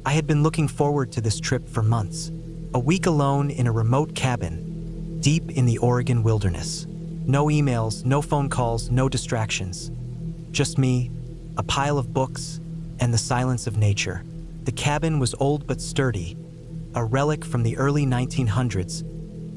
I had been looking forward to this trip for months. A week alone in a remote cabin, deep in the Oregon wilderness. No emails, no phone calls, no distractions. Just me, a pile of books, and the silence of nature. The cabin was old but sturdy, a relic from the early 1900s,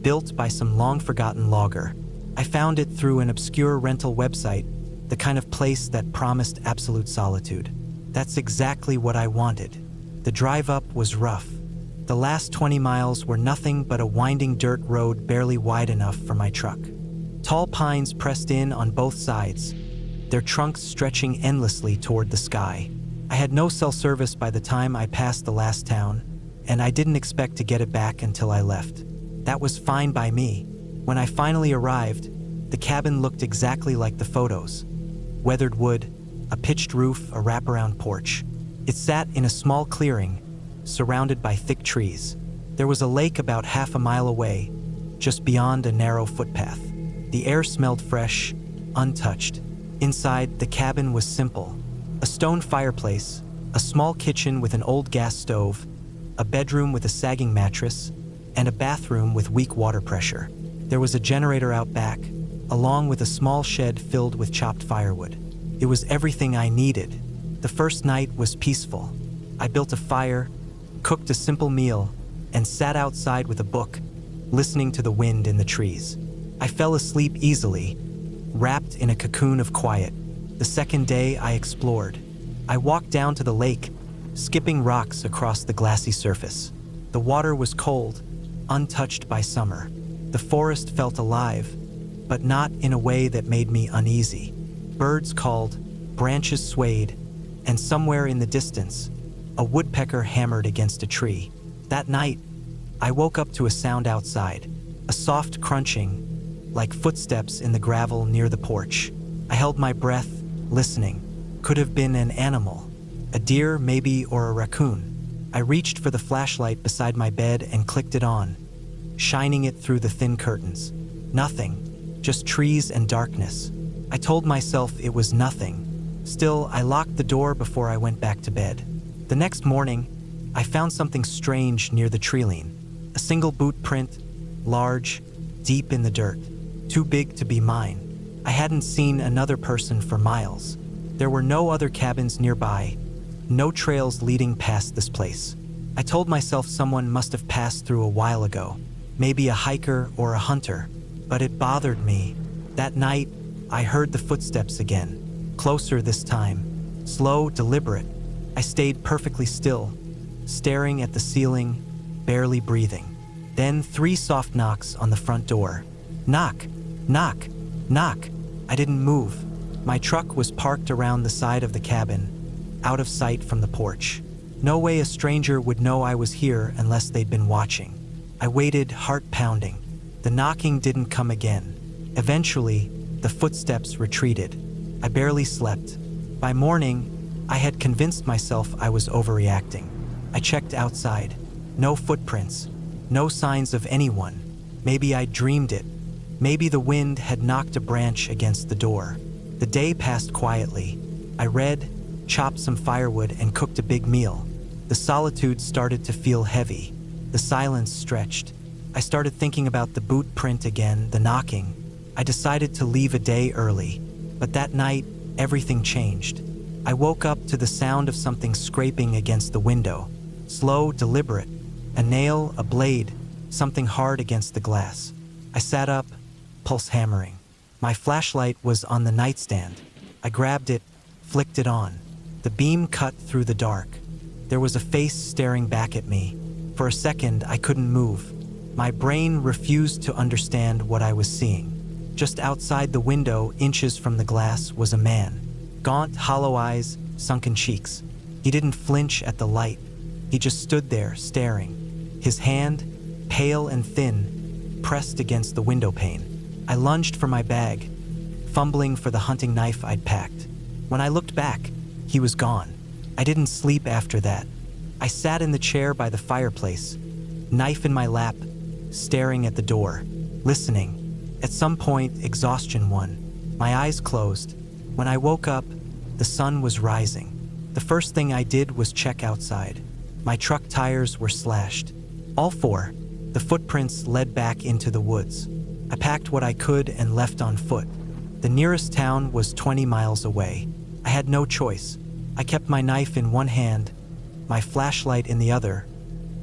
built by some long-forgotten logger. I found it through an obscure rental website, the kind of place that promised absolute solitude. That's exactly what I wanted. The drive up was rough. The last 20 miles were nothing but a winding dirt road barely wide enough for my truck. Tall pines pressed in on both sides, their trunks stretching endlessly toward the sky. I had no cell service by the time I passed the last town, and I didn't expect to get it back until I left. That was fine by me. When I finally arrived, the cabin looked exactly like the photos. Weathered wood, a pitched roof, a wraparound porch. It sat in a small clearing, surrounded by thick trees. There was a lake about half a mile away, just beyond a narrow footpath. The air smelled fresh, untouched. Inside, the cabin was simple. A stone fireplace, a small kitchen with an old gas stove, a bedroom with a sagging mattress, and a bathroom with weak water pressure. There was a generator out back, along with a small shed filled with chopped firewood. It was everything I needed. The first night was peaceful. I built a fire, cooked a simple meal, and sat outside with a book, listening to the wind in the trees. I fell asleep easily, wrapped in a cocoon of quiet. The second day, I explored. I walked down to the lake, skipping rocks across the glassy surface. The water was cold, untouched by summer. The forest felt alive, but not in a way that made me uneasy. Birds called, branches swayed, and somewhere in the distance, a woodpecker hammered against a tree. That night, I woke up to a sound outside, a soft crunching, like footsteps in the gravel near the porch. I held my breath, listening. Could have been an animal, a deer maybe, or a raccoon. I reached for the flashlight beside my bed and clicked it on, shining it through the thin curtains. Nothing, just trees and darkness. I told myself it was nothing. Still, I locked the door before I went back to bed. The next morning, I found something strange near the treeline. A single boot print, large, deep in the dirt, too big to be mine. I hadn't seen another person for miles. There were no other cabins nearby, no trails leading past this place. I told myself someone must have passed through a while ago, maybe a hiker or a hunter, but it bothered me. That night, I heard the footsteps again, closer this time, slow, deliberate. I stayed perfectly still, staring at the ceiling, barely breathing. Then 3 soft knocks on the front door. Knock, knock, knock. I didn't move. My truck was parked around the side of the cabin, out of sight from the porch. No way a stranger would know I was here unless they'd been watching. I waited, heart pounding. The knocking didn't come again. Eventually, the footsteps retreated. I barely slept. By morning, I had convinced myself I was overreacting. I checked outside. No footprints. No signs of anyone. Maybe I dreamed it. Maybe the wind had knocked a branch against the door. The day passed quietly. I read, chopped some firewood, and cooked a big meal. The solitude started to feel heavy. The silence stretched. I started thinking about the boot print again, the knocking. I decided to leave a day early. But that night, everything changed. I woke up to the sound of something scraping against the window. Slow, deliberate. A nail, a blade, something hard against the glass. I sat up, pulse hammering. My flashlight was on the nightstand. I grabbed it, flicked it on. The beam cut through the dark. There was a face staring back at me. For a second, I couldn't move. My brain refused to understand what I was seeing. Just outside the window, inches from the glass, was a man. Gaunt, hollow eyes, sunken cheeks. He didn't flinch at the light. He just stood there, staring. His hand, pale and thin, pressed against the window pane. I lunged for my bag, fumbling for the hunting knife I'd packed. When I looked back, he was gone. I didn't sleep after that. I sat in the chair by the fireplace, knife in my lap, staring at the door, listening. At some point, exhaustion won. My eyes closed. When I woke up, the sun was rising. The first thing I did was check outside. My truck tires were slashed. All four. The footprints led back into the woods. I packed what I could and left on foot. The nearest town was 20 miles away. I had no choice. I kept my knife in one hand, my flashlight in the other,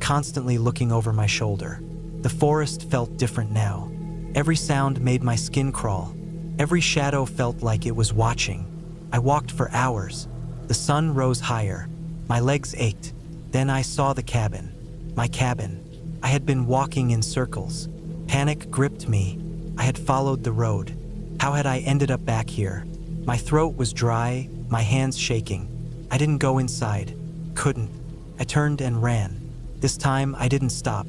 constantly looking over my shoulder. The forest felt different now. Every sound made my skin crawl. Every shadow felt like it was watching. I walked for hours. The sun rose higher. My legs ached. Then I saw the cabin. My cabin. I had been walking in circles. Panic gripped me. I had followed the road. How had I ended up back here? My throat was dry, my hands shaking. I didn't go inside. Couldn't. I turned and ran. This time I didn't stop.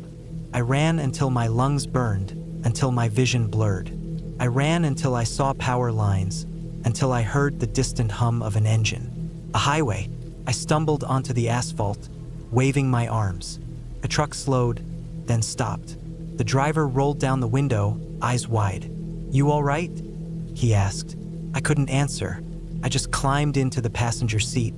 I ran until my lungs burned, until my vision blurred. I ran until I saw power lines, until I heard the distant hum of an engine. A highway. I stumbled onto the asphalt, waving my arms. A truck slowed, then stopped. The driver rolled down the window, eyes wide. "You all right?" he asked. I couldn't answer. I just climbed into the passenger seat,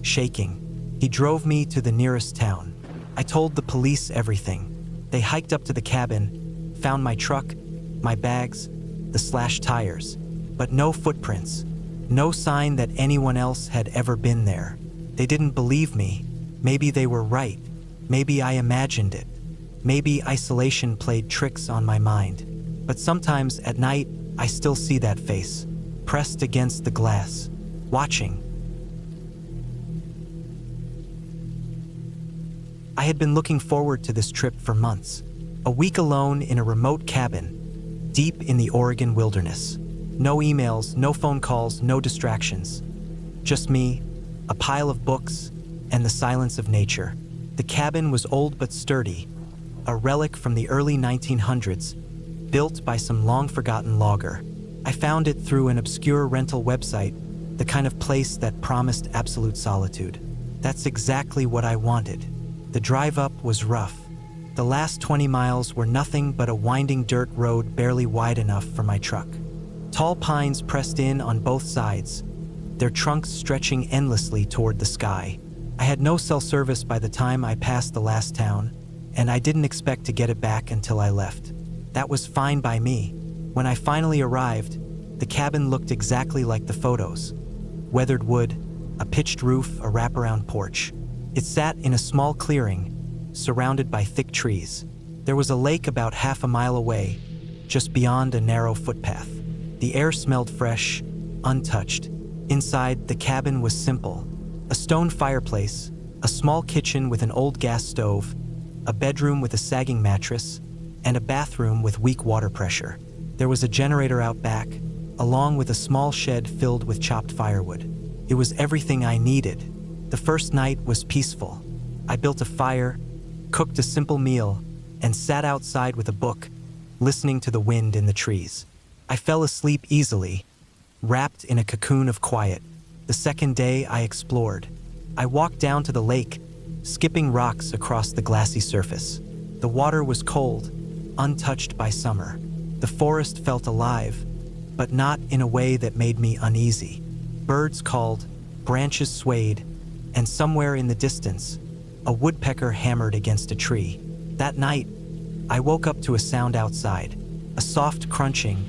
shaking. He drove me to the nearest town. I told the police everything. They hiked up to the cabin, found my truck, my bags, the slashed tires, but no footprints, no sign that anyone else had ever been there. They didn't believe me. Maybe they were right. Maybe I imagined it. Maybe isolation played tricks on my mind. But sometimes at night, I still see that face, pressed against the glass, watching. I had been looking forward to this trip for months. A week alone in a remote cabin, deep in the Oregon wilderness. No emails, no phone calls, no distractions. Just me, a pile of books, and the silence of nature. The cabin was old but sturdy, a relic from the early 1900s, built by some long-forgotten logger. I found it through an obscure rental website, the kind of place that promised absolute solitude. That's exactly what I wanted. The drive up was rough. The last 20 miles were nothing but a winding dirt road barely wide enough for my truck. Tall pines pressed in on both sides, their trunks stretching endlessly toward the sky. I had no cell service by the time I passed the last town, and I didn't expect to get it back until I left. That was fine by me. When I finally arrived, the cabin looked exactly like the photos. Weathered wood, a pitched roof, a wraparound porch. It sat in a small clearing, surrounded by thick trees. There was a lake about half a mile away, just beyond a narrow footpath. The air smelled fresh, untouched. Inside, the cabin was simple. A stone fireplace, a small kitchen with an old gas stove, a bedroom with a sagging mattress, and a bathroom with weak water pressure. There was a generator out back, along with a small shed filled with chopped firewood. It was everything I needed. The first night was peaceful. I built a fire, cooked a simple meal, and sat outside with a book, listening to the wind in the trees. I fell asleep easily, wrapped in a cocoon of quiet. The second day I explored. I walked down to the lake, skipping rocks across the glassy surface. The water was cold, untouched by summer. The forest felt alive, but not in a way that made me uneasy. Birds called, branches swayed, and somewhere in the distance, a woodpecker hammered against a tree. That night, I woke up to a sound outside, a soft crunching,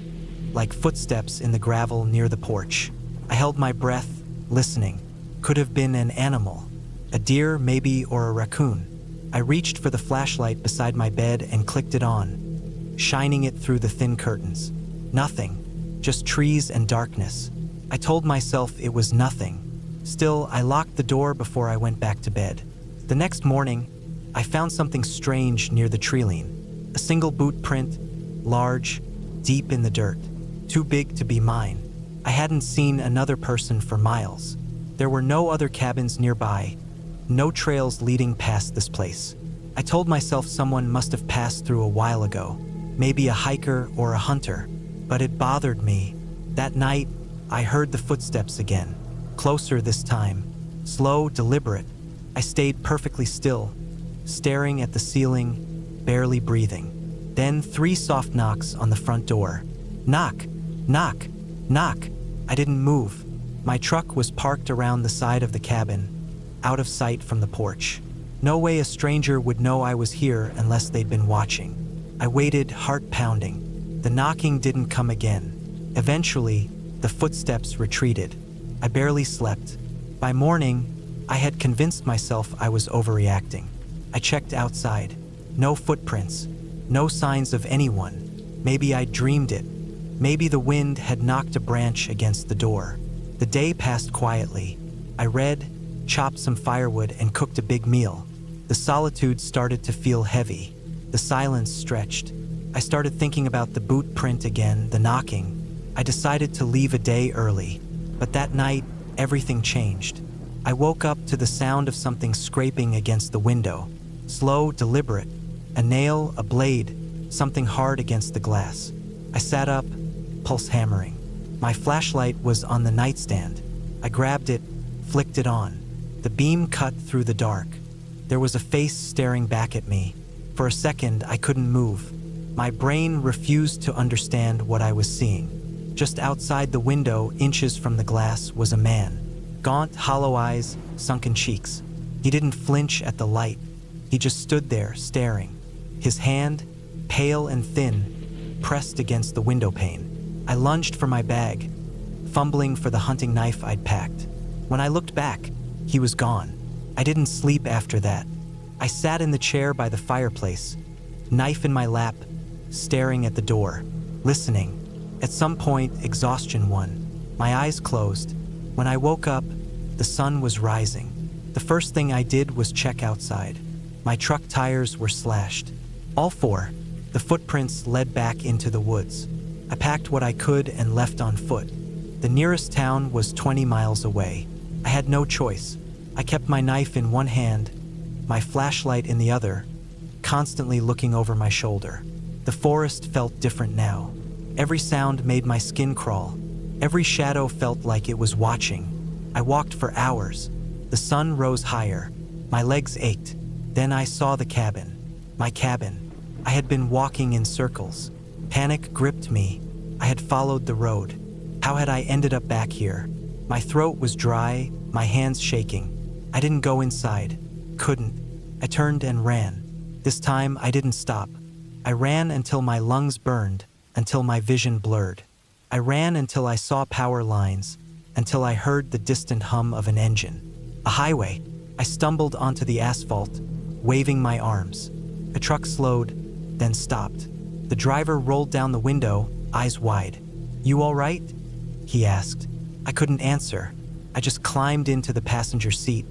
like footsteps in the gravel near the porch. I held my breath, listening. Could have been an animal, a deer maybe, or a raccoon. I reached for the flashlight beside my bed and clicked it on, shining it through the thin curtains. Nothing, just trees and darkness. I told myself it was nothing. Still, I locked the door before I went back to bed. The next morning, I found something strange near the tree-line. A single boot print, large, deep in the dirt, too big to be mine. I hadn't seen another person for miles. There were no other cabins nearby, no trails leading past this place. I told myself someone must have passed through a while ago, maybe a hiker or a hunter, but it bothered me. That night, I heard the footsteps again, closer this time, slow, deliberate. I stayed perfectly still, staring at the ceiling, barely breathing. Then 3 soft knocks on the front door. Knock, knock, knock. I didn't move. My truck was parked around the side of the cabin, out of sight from the porch. No way a stranger would know I was here unless they'd been watching. I waited, heart pounding. The knocking didn't come again. Eventually, the footsteps retreated. I barely slept. By morning, I had convinced myself I was overreacting. I checked outside. No footprints. No signs of anyone. Maybe I dreamed it. Maybe the wind had knocked a branch against the door. The day passed quietly. I read, chopped some firewood, and cooked a big meal. The solitude started to feel heavy. The silence stretched. I started thinking about the boot print again, the knocking. I decided to leave a day early. But that night, everything changed. I woke up to the sound of something scraping against the window. Slow, deliberate. A nail, a blade, something hard against the glass. I sat up, pulse hammering. My flashlight was on the nightstand. I grabbed it, flicked it on. The beam cut through the dark. There was a face staring back at me. For a second, I couldn't move. My brain refused to understand what I was seeing. Just outside the window, inches from the glass, was a man. Gaunt, hollow eyes, sunken cheeks. He didn't flinch at the light. He just stood there, staring. His hand, pale and thin, pressed against the window pane. I lunged for my bag, fumbling for the hunting knife I'd packed. When I looked back, he was gone. I didn't sleep after that. I sat in the chair by the fireplace, knife in my lap, staring at the door, listening. At some point, exhaustion won. My eyes closed. When I woke up, the sun was rising. The first thing I did was check outside. My truck tires were slashed. All four. The footprints led back into the woods. I packed what I could and left on foot. The nearest town was 20 miles away. I had no choice. I kept my knife in one hand, my flashlight in the other, constantly looking over my shoulder. The forest felt different now. Every sound made my skin crawl. Every shadow felt like it was watching. I walked for hours. The sun rose higher. My legs ached. Then I saw the cabin. My cabin. I had been walking in circles. Panic gripped me. I had followed the road. How had I ended up back here? My throat was dry, my hands shaking. I didn't go inside. Couldn't. I turned and ran. This time I didn't stop. I ran until my lungs burned, until my vision blurred. I ran until I saw power lines, until I heard the distant hum of an engine. A highway. I stumbled onto the asphalt, waving my arms. A truck slowed, then stopped. The driver rolled down the window, eyes wide. "You all right?" he asked. I couldn't answer. I just climbed into the passenger seat,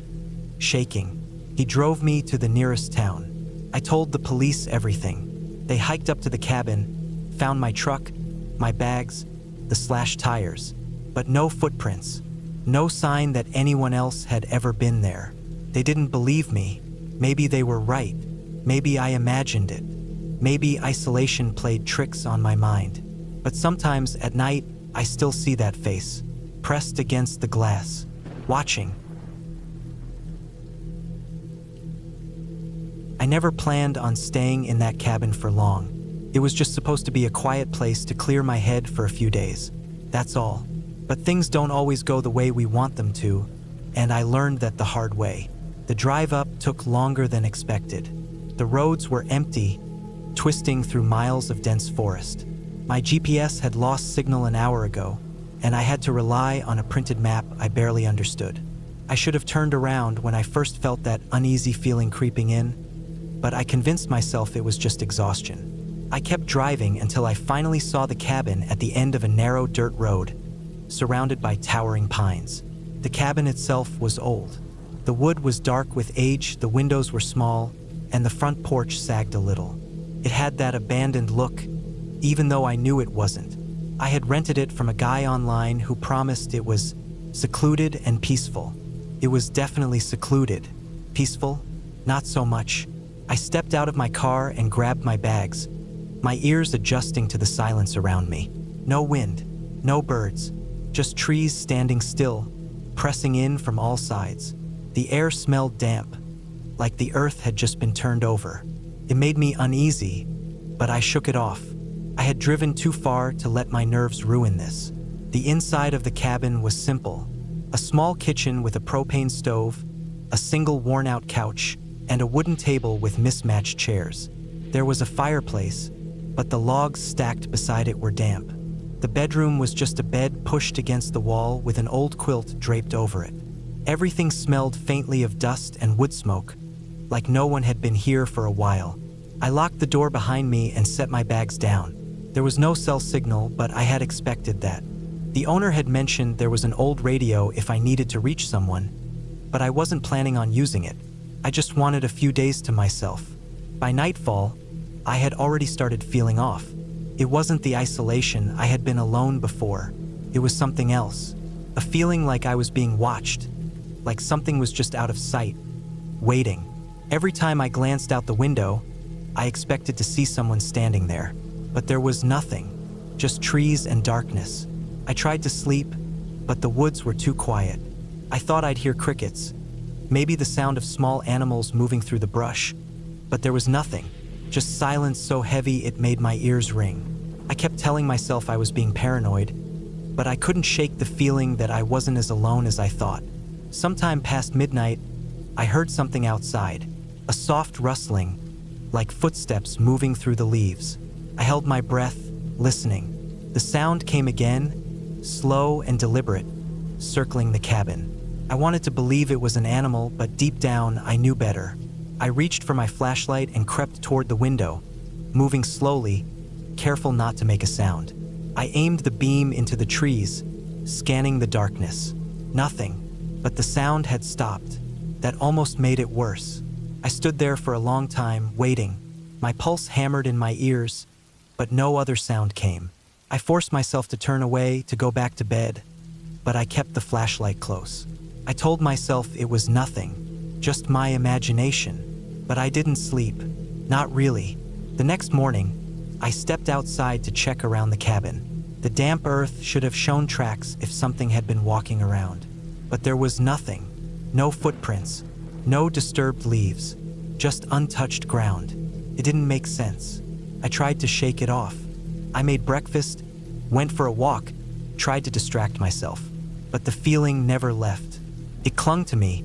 shaking. He drove me to the nearest town. I told the police everything. They hiked up to the cabin, found my truck, my bags, the slashed tires, but no footprints, no sign that anyone else had ever been there. They didn't believe me. Maybe they were right. Maybe I imagined it. Maybe isolation played tricks on my mind. But sometimes at night, I still see that face, pressed against the glass, watching. I never planned on staying in that cabin for long. It was just supposed to be a quiet place to clear my head for a few days. That's all. But things don't always go the way we want them to, and I learned that the hard way. The drive up took longer than expected. The roads were empty, twisting through miles of dense forest. My GPS had lost signal an hour ago, and I had to rely on a printed map I barely understood. I should have turned around when I first felt that uneasy feeling creeping in, but I convinced myself it was just exhaustion. I kept driving until I finally saw the cabin at the end of a narrow dirt road, surrounded by towering pines. The cabin itself was old. The wood was dark with age, the windows were small, and the front porch sagged a little. It had that abandoned look, even though I knew it wasn't. I had rented it from a guy online who promised it was secluded and peaceful. It was definitely secluded. Peaceful? Not so much. I stepped out of my car and grabbed my bags, my ears adjusting to the silence around me. No wind, no birds, just trees standing still, pressing in from all sides. The air smelled damp, like the earth had just been turned over. It made me uneasy, but I shook it off. I had driven too far to let my nerves ruin this. The inside of the cabin was simple. A small kitchen with a propane stove, a single worn-out couch, and a wooden table with mismatched chairs. There was a fireplace, but the logs stacked beside it were damp. The bedroom was just a bed pushed against the wall with an old quilt draped over it. Everything smelled faintly of dust and wood smoke, like no one had been here for a while. I locked the door behind me and set my bags down. There was no cell signal, but I had expected that. The owner had mentioned there was an old radio if I needed to reach someone, but I wasn't planning on using it. I just wanted a few days to myself. By nightfall, I had already started feeling off. It wasn't the isolation. I had been alone before. It was something else. A feeling like I was being watched, like something was just out of sight, waiting. Every time I glanced out the window, I expected to see someone standing there, but there was nothing, just trees and darkness. I tried to sleep, but the woods were too quiet. I thought I'd hear crickets, maybe the sound of small animals moving through the brush, but there was nothing, just silence so heavy it made my ears ring. I kept telling myself I was being paranoid, but I couldn't shake the feeling that I wasn't as alone as I thought. Sometime past midnight, I heard something outside, a soft rustling, like footsteps moving through the leaves. I held my breath, listening. The sound came again, slow and deliberate, circling the cabin. I wanted to believe it was an animal, but deep down, I knew better. I reached for my flashlight and crept toward the window, moving slowly, careful not to make a sound. I aimed the beam into the trees, scanning the darkness. Nothing, but the sound had stopped. That almost made it worse. I stood there for a long time, waiting. My pulse hammered in my ears, but no other sound came. I forced myself to turn away, to go back to bed, but I kept the flashlight close. I told myself it was nothing, just my imagination, but I didn't sleep. Not really. The next morning, I stepped outside to check around the cabin. The damp earth should have shown tracks if something had been walking around, but there was nothing. No footprints, no disturbed leaves, just untouched ground. It didn't make sense. I tried to shake it off. I made breakfast, went for a walk, tried to distract myself, but the feeling never left. It clung to me,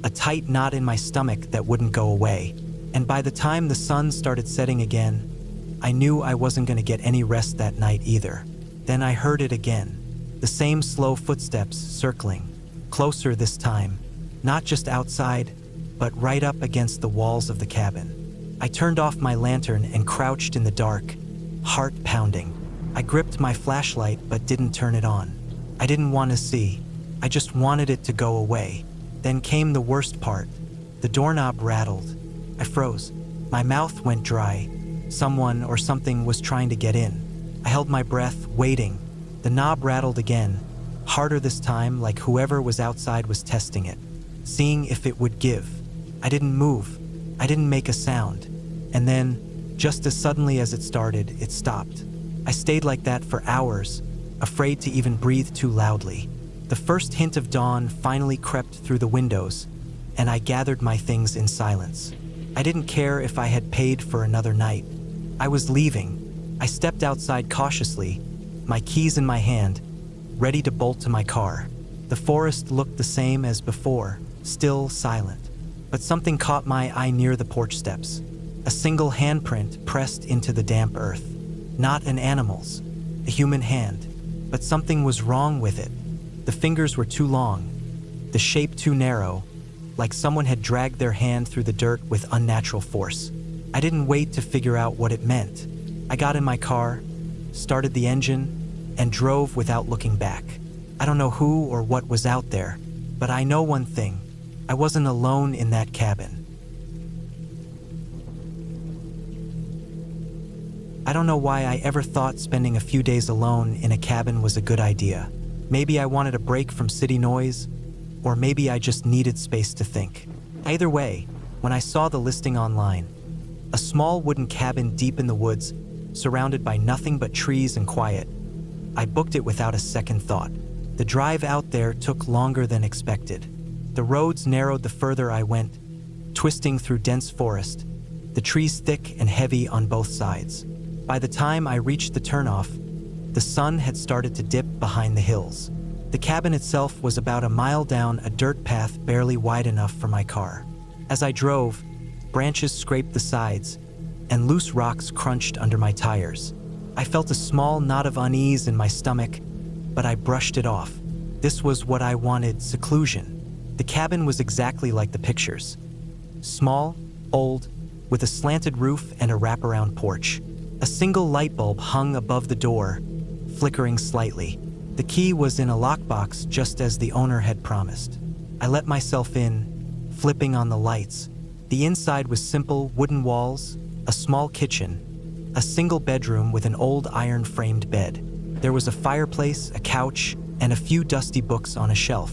a tight knot in my stomach that wouldn't go away. And by the time the sun started setting again, I knew I wasn't going to get any rest that night either. Then I heard it again, the same slow footsteps circling, closer this time, not just outside, but right up against the walls of the cabin. I turned off my lantern and crouched in the dark, heart pounding. I gripped my flashlight but didn't turn it on. I didn't want to see. I just wanted it to go away. Then came the worst part. The doorknob rattled. I froze. My mouth went dry. Someone or something was trying to get in. I held my breath, waiting. The knob rattled again, harder this time, like whoever was outside was testing it, seeing if it would give. I didn't move. I didn't make a sound. And then, just as suddenly as it started, it stopped. I stayed like that for hours, afraid to even breathe too loudly. The first hint of dawn finally crept through the windows, and I gathered my things in silence. I didn't care if I had paid for another night. I was leaving. I stepped outside cautiously, my keys in my hand, ready to bolt to my car. The forest looked the same as before, still silent. But something caught my eye near the porch steps. A single handprint pressed into the damp earth. Not an animal's, a human hand. But something was wrong with it. The fingers were too long, the shape too narrow, like someone had dragged their hand through the dirt with unnatural force. I didn't wait to figure out what it meant. I got in my car, started the engine, and drove without looking back. I don't know who or what was out there, but I know one thing. I wasn't alone in that cabin. I don't know why I ever thought spending a few days alone in a cabin was a good idea. Maybe I wanted a break from city noise, or maybe I just needed space to think. Either way, when I saw the listing online, a small wooden cabin deep in the woods, surrounded by nothing but trees and quiet, I booked it without a second thought. The drive out there took longer than expected. The roads narrowed the further I went, twisting through dense forest, the trees thick and heavy on both sides. By the time I reached the turnoff, the sun had started to dip behind the hills. The cabin itself was about a mile down a dirt path barely wide enough for my car. As I drove, Branches scraped the sides, and loose rocks crunched under my tires. I felt a small knot of unease in my stomach, but I brushed it off. This was what I wanted: seclusion. The cabin was exactly like the pictures. Small, old, with a slanted roof and a wraparound porch. A single light bulb hung above the door, flickering slightly. The key was in a lockbox, just as the owner had promised. I let myself in, flipping on the lights. The inside was simple: wooden walls, a small kitchen, a single bedroom with an old iron-framed bed. There was a fireplace, a couch, and a few dusty books on a shelf.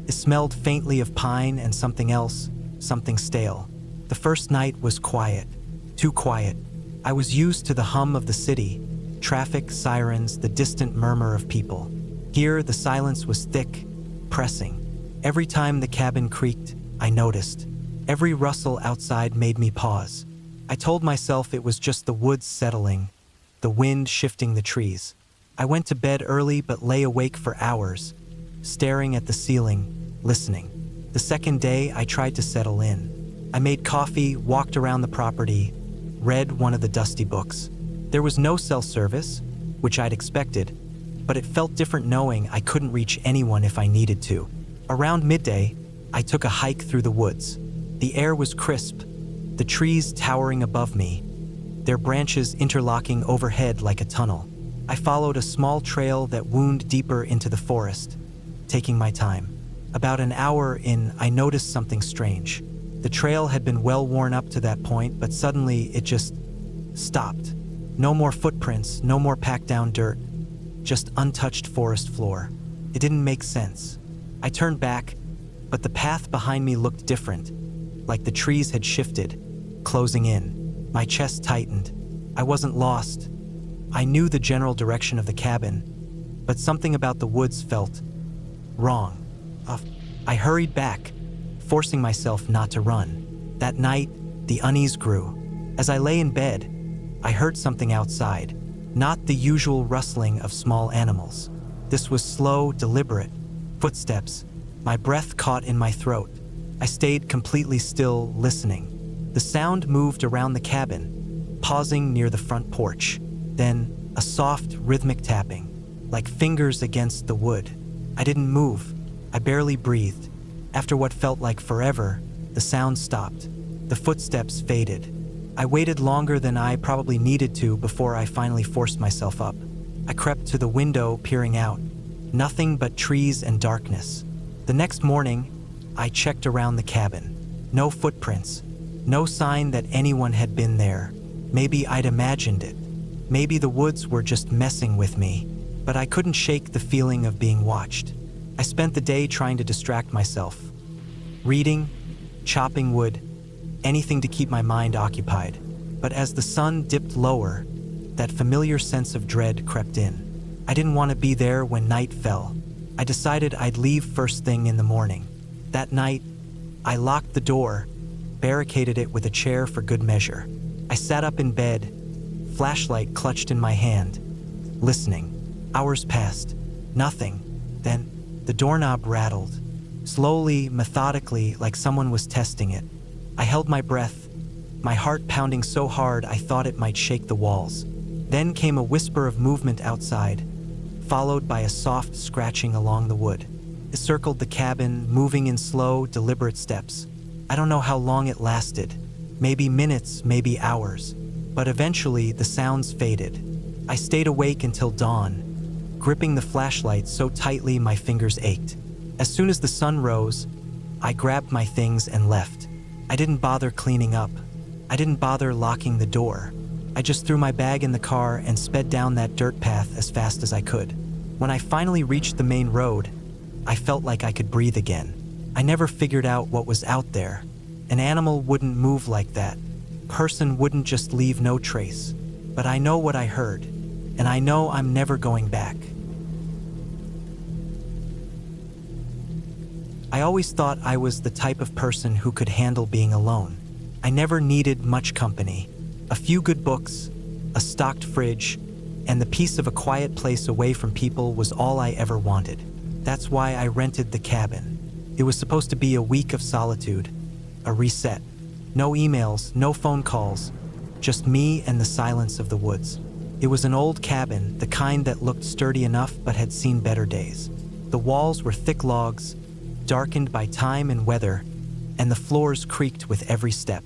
It smelled faintly of pine and something else, something stale. The first night was quiet, too quiet. I was used to the hum of the city, traffic, sirens, the distant murmur of people. Here, the silence was thick, pressing. Every time the cabin creaked, I noticed. Every rustle outside made me pause. I told myself it was just the woods settling, the wind shifting the trees. I went to bed early but lay awake for hours, staring at the ceiling, listening. The second day, I tried to settle in. I made coffee, walked around the property, read one of the dusty books. There was no cell service, which I'd expected, but it felt different knowing I couldn't reach anyone if I needed to. Around midday, I took a hike through the woods. The air was crisp, the trees towering above me, their branches interlocking overhead like a tunnel. I followed a small trail that wound deeper into the forest, taking my time. About an hour in, I noticed something strange. The trail had been well worn up to that point, but suddenly it just stopped. No more footprints, no more packed down dirt, just untouched forest floor. It didn't make sense. I turned back, but the path behind me looked different, like the trees had shifted, closing in. My chest tightened. I wasn't lost. I knew the general direction of the cabin, but something about the woods felt wrong. I hurried back, forcing myself not to run. That night, the unease grew. As I lay in bed, I heard something outside, not the usual rustling of small animals. This was slow, deliberate. Footsteps. My breath caught in my throat. I stayed completely still, listening. The sound moved around the cabin, pausing near the front porch. Then, a soft, rhythmic tapping, like fingers against the wood. I didn't move. I barely breathed. After what felt like forever, the sound stopped. The footsteps faded. I waited longer than I probably needed to before I finally forced myself up. I crept to the window, peering out. Nothing but trees and darkness. The next morning, I checked around the cabin. No footprints. No sign that anyone had been there. Maybe I'd imagined it. Maybe the woods were just messing with me, but I couldn't shake the feeling of being watched. I spent the day trying to distract myself. Reading, chopping wood, anything to keep my mind occupied. But as the sun dipped lower, that familiar sense of dread crept in. I didn't want to be there when night fell. I decided I'd leave first thing in the morning. That night, I locked the door, barricaded it with a chair for good measure. I sat up in bed, flashlight clutched in my hand, listening. Hours passed. Nothing. Then, the doorknob rattled. Slowly, methodically, like someone was testing it. I held my breath, my heart pounding so hard I thought it might shake the walls. Then came a whisper of movement outside, followed by a soft scratching along the wood. It circled the cabin, moving in slow, deliberate steps. I don't know how long it lasted. Maybe minutes, maybe hours. But eventually, the sounds faded. I stayed awake until dawn, gripping the flashlight so tightly my fingers ached. As soon as the sun rose, I grabbed my things and left. I didn't bother cleaning up. I didn't bother locking the door. I just threw my bag in the car and sped down that dirt path as fast as I could. When I finally reached the main road, I felt like I could breathe again. I never figured out what was out there. An animal wouldn't move like that. Person wouldn't just leave no trace. But I know what I heard, and I know I'm never going back. I always thought I was the type of person who could handle being alone. I never needed much company. A few good books, a stocked fridge, and the peace of a quiet place away from people was all I ever wanted. That's why I rented the cabin. It was supposed to be a week of solitude, a reset. No emails, no phone calls, just me and the silence of the woods. It was an old cabin, the kind that looked sturdy enough but had seen better days. The walls were thick logs, darkened by time and weather, and the floors creaked with every step.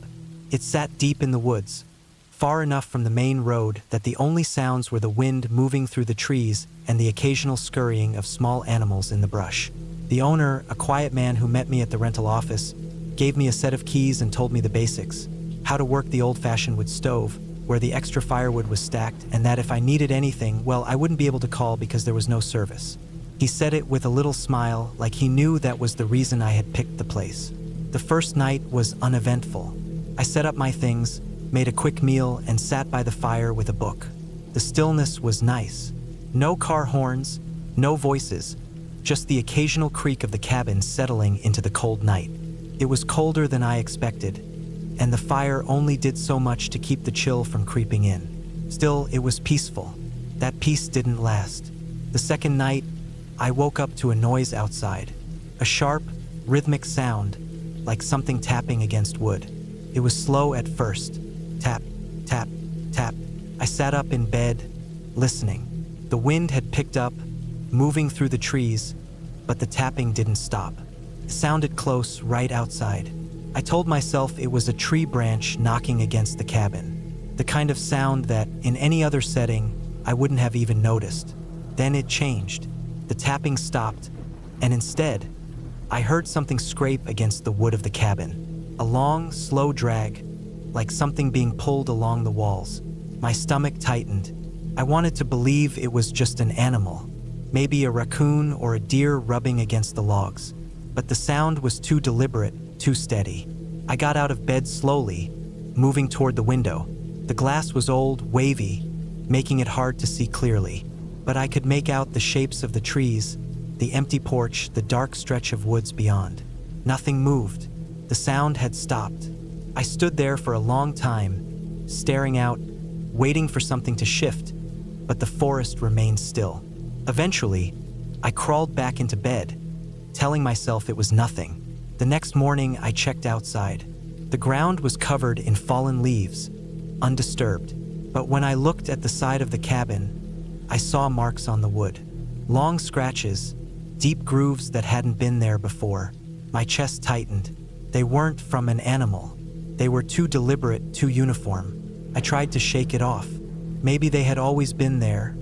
It sat deep in the woods, far enough from the main road that the only sounds were the wind moving through the trees and the occasional scurrying of small animals in the brush. The owner, a quiet man who met me at the rental office, gave me a set of keys and told me the basics: how to work the old-fashioned wood stove, where the extra firewood was stacked, and that if I needed anything, well, I wouldn't be able to call because there was no service. He said it with a little smile, like he knew that was the reason I had picked the place. The first night was uneventful. I set up my things, made a quick meal, and sat by the fire with a book. The stillness was nice. No car horns, no voices, just the occasional creak of the cabin settling into the cold night. It was colder than I expected, and the fire only did so much to keep the chill from creeping in. Still, it was peaceful. That peace didn't last. The second night, I woke up to a noise outside. A sharp, rhythmic sound, like something tapping against wood. It was slow at first. Tap, tap, tap. I sat up in bed, listening. The wind had picked up, moving through the trees, but the tapping didn't stop. It sounded close, right outside. I told myself it was a tree branch knocking against the cabin. The kind of sound that, in any other setting, I wouldn't have even noticed. Then it changed. The tapping stopped, and instead, I heard something scrape against the wood of the cabin. A long, slow drag, like something being pulled along the walls. My stomach tightened. I wanted to believe it was just an animal, maybe a raccoon or a deer rubbing against the logs. But the sound was too deliberate, too steady. I got out of bed slowly, moving toward the window. The glass was old, wavy, making it hard to see clearly. But I could make out the shapes of the trees, the empty porch, the dark stretch of woods beyond. Nothing moved. The sound had stopped. I stood there for a long time, staring out, waiting for something to shift, but the forest remained still. Eventually, I crawled back into bed, telling myself it was nothing. The next morning, I checked outside. The ground was covered in fallen leaves, undisturbed. But when I looked at the side of the cabin, I saw marks on the wood. Long scratches, deep grooves that hadn't been there before. My chest tightened. They weren't from an animal. They were too deliberate, too uniform. I tried to shake it off. Maybe they had always been there,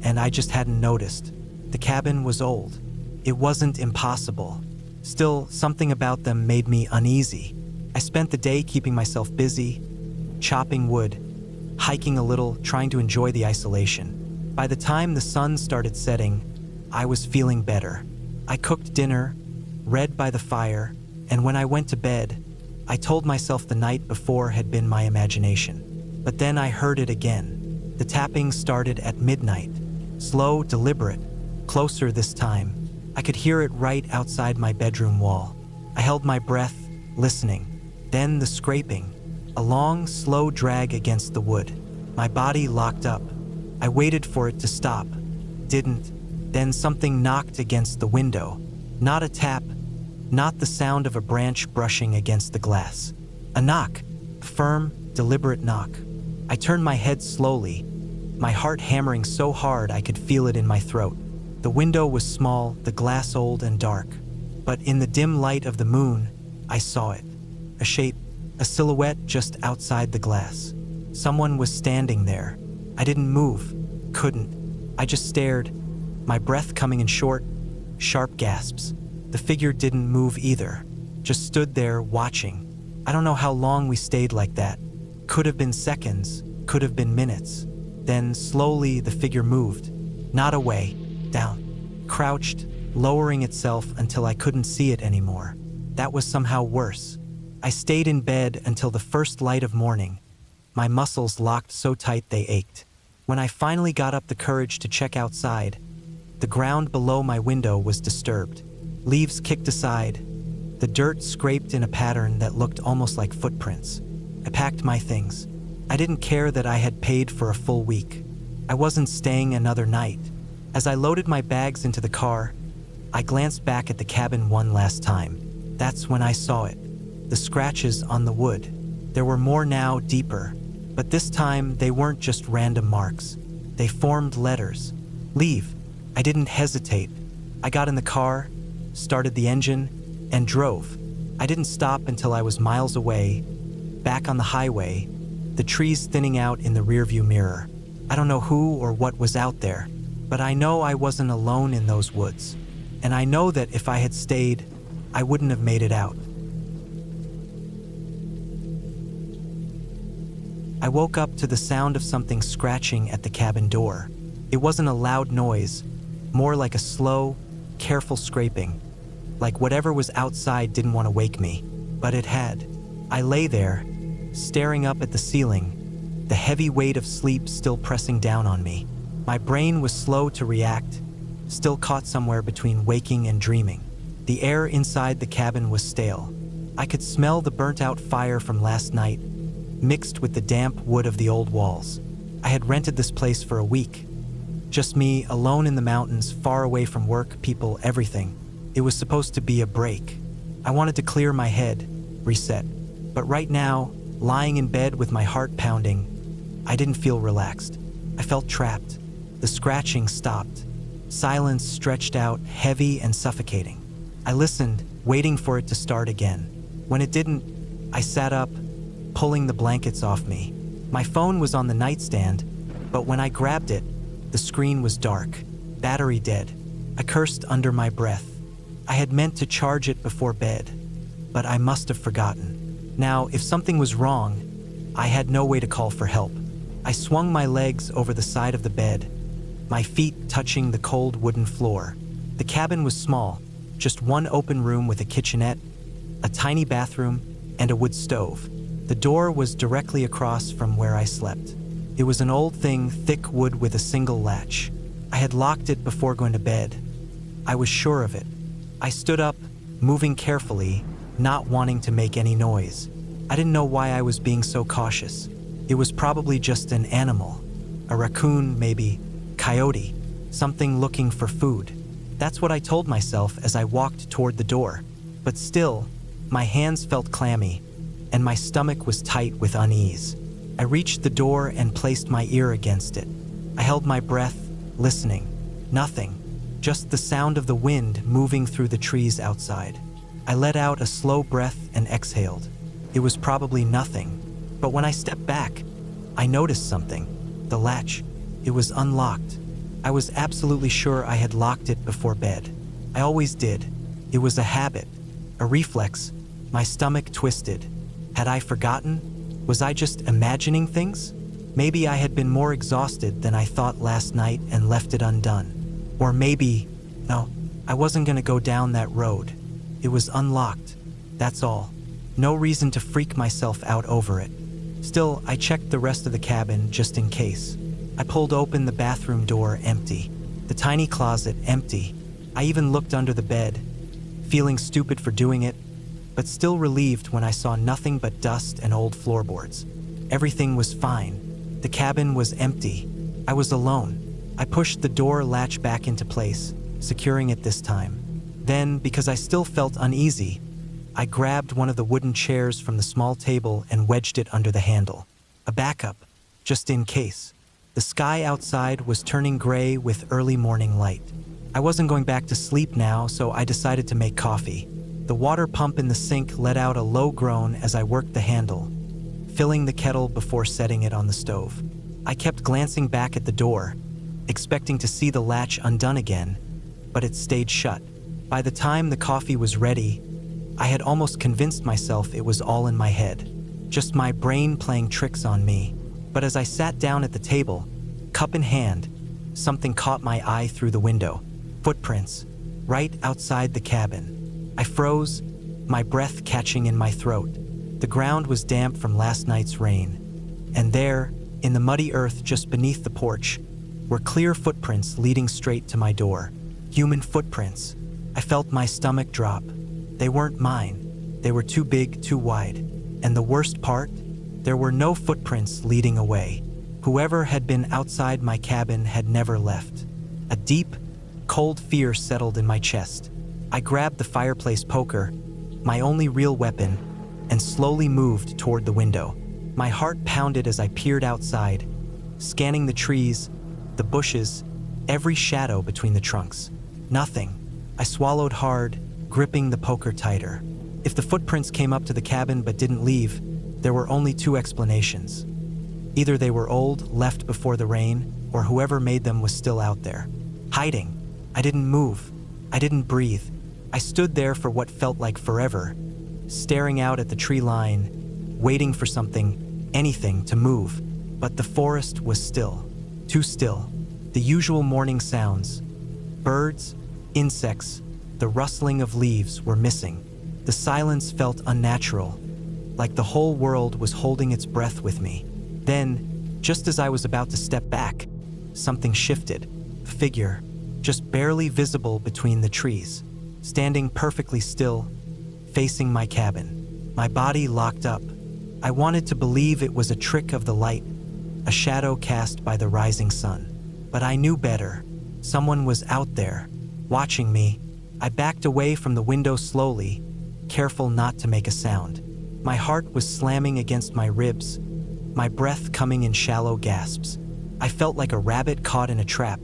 and I just hadn't noticed. The cabin was old. It wasn't impossible. Still, something about them made me uneasy. I spent the day keeping myself busy, chopping wood, hiking a little, trying to enjoy the isolation. By the time the sun started setting, I was feeling better. I cooked dinner, read by the fire, and when I went to bed, I told myself the night before had been my imagination. But then I heard it again. The tapping started at midnight. Slow, deliberate, closer this time. I could hear it right outside my bedroom wall. I held my breath, listening. Then the scraping, a long, slow drag against the wood. My body locked up. I waited for it to stop. Didn't. Then something knocked against the window. Not a tap, not the sound of a branch brushing against the glass. A knock, a firm, deliberate knock. I turned my head slowly, my heart hammering so hard I could feel it in my throat. The window was small, the glass old and dark. But in the dim light of the moon, I saw it. A shape, a silhouette just outside the glass. Someone was standing there. I didn't move, couldn't. I just stared, my breath coming in short, sharp gasps. The figure didn't move either, just stood there watching. I don't know how long we stayed like that. Could have been seconds, could have been minutes. Then slowly the figure moved, not away, down, crouched, lowering itself until I couldn't see it anymore. That was somehow worse. I stayed in bed until the first light of morning. My muscles locked so tight they ached. When I finally got up the courage to check outside, the ground below my window was disturbed. Leaves kicked aside. The dirt scraped in a pattern that looked almost like footprints. I packed my things. I didn't care that I had paid for a full week. I wasn't staying another night. As I loaded my bags into the car, I glanced back at the cabin one last time. That's when I saw it. The scratches on the wood. There were more now, deeper. But this time, they weren't just random marks. They formed letters. Leave. I didn't hesitate. I got in the car, started the engine, and drove. I didn't stop until I was miles away, back on the highway, the trees thinning out in the rearview mirror. I don't know who or what was out there, but I know I wasn't alone in those woods. And I know that if I had stayed, I wouldn't have made it out. I woke up to the sound of something scratching at the cabin door. It wasn't a loud noise, more like a slow, careful scraping, like whatever was outside didn't want to wake me, but it had. I lay there, staring up at the ceiling, the heavy weight of sleep still pressing down on me. My brain was slow to react, still caught somewhere between waking and dreaming. The air inside the cabin was stale. I could smell the burnt-out fire from last night, mixed with the damp wood of the old walls. I had rented this place for a week. Just me, alone in the mountains, far away from work, people, everything. It was supposed to be a break. I wanted to clear my head, reset. But right now, lying in bed with my heart pounding, I didn't feel relaxed. I felt trapped. The scratching stopped. Silence stretched out, heavy and suffocating. I listened, waiting for it to start again. When it didn't, I sat up, pulling the blankets off me. My phone was on the nightstand, but when I grabbed it, the screen was dark, battery dead. I cursed under my breath. I had meant to charge it before bed, but I must have forgotten. Now, if something was wrong, I had no way to call for help. I swung my legs over the side of the bed, my feet touching the cold wooden floor. The cabin was small, just one open room with a kitchenette, a tiny bathroom, and a wood stove. The door was directly across from where I slept. It was an old thing, thick wood with a single latch. I had locked it before going to bed. I was sure of it. I stood up, moving carefully, not wanting to make any noise. I didn't know why I was being so cautious. It was probably just an animal, a raccoon maybe, coyote, something looking for food. That's what I told myself as I walked toward the door. But still, my hands felt clammy, and my stomach was tight with unease. I reached the door and placed my ear against it. I held my breath, listening. Nothing, just the sound of the wind moving through the trees outside. I let out a slow breath and exhaled. It was probably nothing, but when I stepped back, I noticed something. The latch. It was unlocked. I was absolutely sure I had locked it before bed. I always did. It was a habit, a reflex. My stomach twisted. Had I forgotten? Was I just imagining things? Maybe I had been more exhausted than I thought last night and left it undone. Or maybe, no, I wasn't going to go down that road. It was unlocked. That's all. No reason to freak myself out over it. Still, I checked the rest of the cabin just in case. I pulled open the bathroom door, empty. The tiny closet, empty. I even looked under the bed, feeling stupid for doing it, but still relieved when I saw nothing but dust and old floorboards. Everything was fine. The cabin was empty. I was alone. I pushed the door latch back into place, securing it this time. Then, because I still felt uneasy, I grabbed one of the wooden chairs from the small table and wedged it under the handle. A backup, just in case. The sky outside was turning gray with early morning light. I wasn't going back to sleep now, so I decided to make coffee. The water pump in the sink let out a low groan as I worked the handle, filling the kettle before setting it on the stove. I kept glancing back at the door, expecting to see the latch undone again, but it stayed shut. By the time the coffee was ready, I had almost convinced myself it was all in my head, just my brain playing tricks on me. But as I sat down at the table, cup in hand, something caught my eye through the window. Footprints, right outside the cabin. I froze, my breath catching in my throat. The ground was damp from last night's rain. And there, in the muddy earth just beneath the porch, were clear footprints leading straight to my door. Human footprints. I felt my stomach drop. They weren't mine. They were too big, too wide. And the worst part? There were no footprints leading away. Whoever had been outside my cabin had never left. A deep, cold fear settled in my chest. I grabbed the fireplace poker, my only real weapon, and slowly moved toward the window. My heart pounded as I peered outside, scanning the trees, the bushes, every shadow between the trunks. Nothing. I swallowed hard, gripping the poker tighter. If the footprints came up to the cabin but didn't leave, there were only two explanations. Either they were old, left before the rain, or whoever made them was still out there. Hiding. I didn't move. I didn't breathe. I stood there for what felt like forever, staring out at the tree line, waiting for something, anything, to move. But the forest was still. Too still. The usual morning sounds, birds, insects, the rustling of leaves were missing. The silence felt unnatural, like the whole world was holding its breath with me. Then, just as I was about to step back, something shifted. A figure, just barely visible between the trees, standing perfectly still, facing my cabin. My body locked up. I wanted to believe it was a trick of the light, a shadow cast by the rising sun. But I knew better. Someone was out there, watching me. I backed away from the window slowly, careful not to make a sound. My heart was slamming against my ribs, my breath coming in shallow gasps. I felt like a rabbit caught in a trap,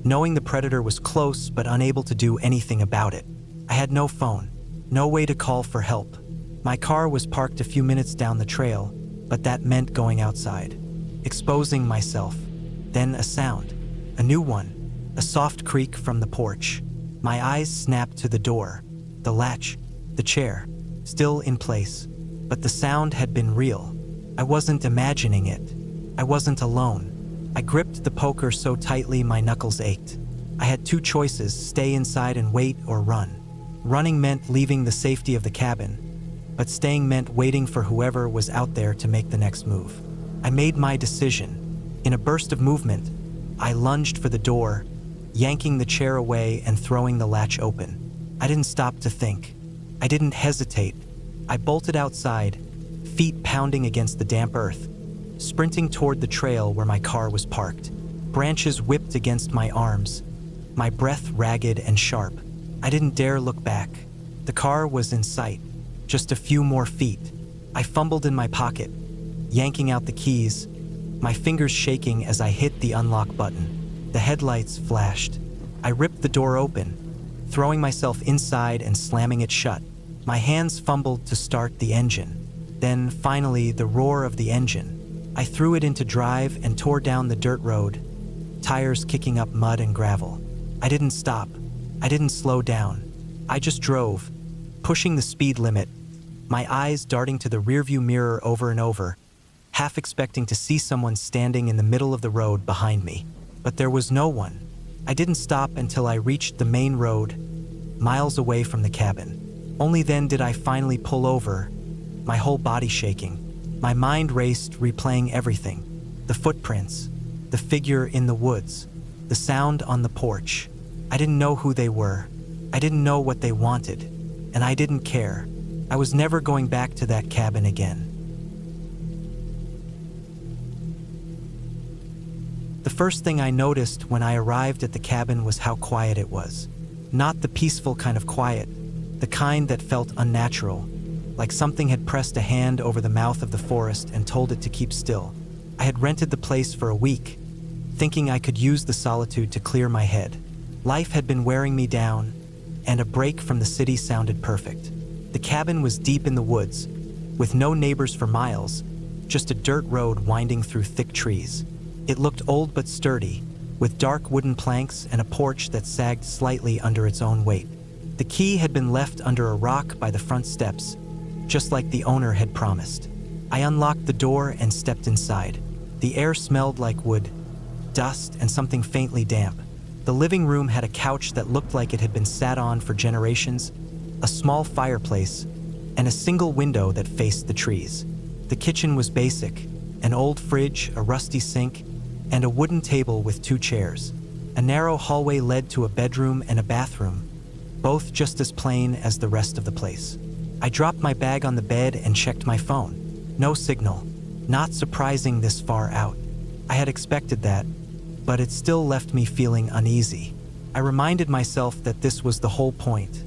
knowing the predator was close but unable to do anything about it. I had no phone, no way to call for help. My car was parked a few minutes down the trail, but that meant going outside, exposing myself. Then a sound, a new one, a soft creak from the porch. My eyes snapped to the door, the latch, the chair, still in place. But the sound had been real. I wasn't imagining it. I wasn't alone. I gripped the poker so tightly my knuckles ached. I had two choices: stay inside and wait, or run. Running meant leaving the safety of the cabin, but staying meant waiting for whoever was out there to make the next move. I made my decision. In a burst of movement, I lunged for the door, yanking the chair away and throwing the latch open. I didn't stop to think. I didn't hesitate. I bolted outside, feet pounding against the damp earth, sprinting toward the trail where my car was parked. Branches whipped against my arms, my breath ragged and sharp. I didn't dare look back. The car was in sight, just a few more feet. I fumbled in my pocket, yanking out the keys, my fingers shaking as I hit the unlock button. The headlights flashed. I ripped the door open, throwing myself inside and slamming it shut. My hands fumbled to start the engine. Then, finally, the roar of the engine. I threw it into drive and tore down the dirt road, tires kicking up mud and gravel. I didn't stop. I didn't slow down. I just drove, pushing the speed limit, my eyes darting to the rearview mirror over and over, half expecting to see someone standing in the middle of the road behind me. But there was no one. I didn't stop until I reached the main road, miles away from the cabin. Only then did I finally pull over, my whole body shaking. My mind raced, replaying everything. The footprints, the figure in the woods, the sound on the porch. I didn't know who they were. I didn't know what they wanted, and I didn't care. I was never going back to that cabin again. The first thing I noticed when I arrived at the cabin was how quiet it was. Not the peaceful kind of quiet, the kind that felt unnatural, like something had pressed a hand over the mouth of the forest and told it to keep still. I had rented the place for a week, thinking I could use the solitude to clear my head. Life had been wearing me down, and a break from the city sounded perfect. The cabin was deep in the woods, with no neighbors for miles, just a dirt road winding through thick trees. It looked old but sturdy, with dark wooden planks and a porch that sagged slightly under its own weight. The key had been left under a rock by the front steps, just like the owner had promised. I unlocked the door and stepped inside. The air smelled like wood, dust, and something faintly damp. The living room had a couch that looked like it had been sat on for generations, a small fireplace, and a single window that faced the trees. The kitchen was basic: an old fridge, a rusty sink, and a wooden table with two chairs. A narrow hallway led to a bedroom and a bathroom, both just as plain as the rest of the place. I dropped my bag on the bed and checked my phone. No signal. Not surprising this far out. I had expected that, but it still left me feeling uneasy. I reminded myself that this was the whole point.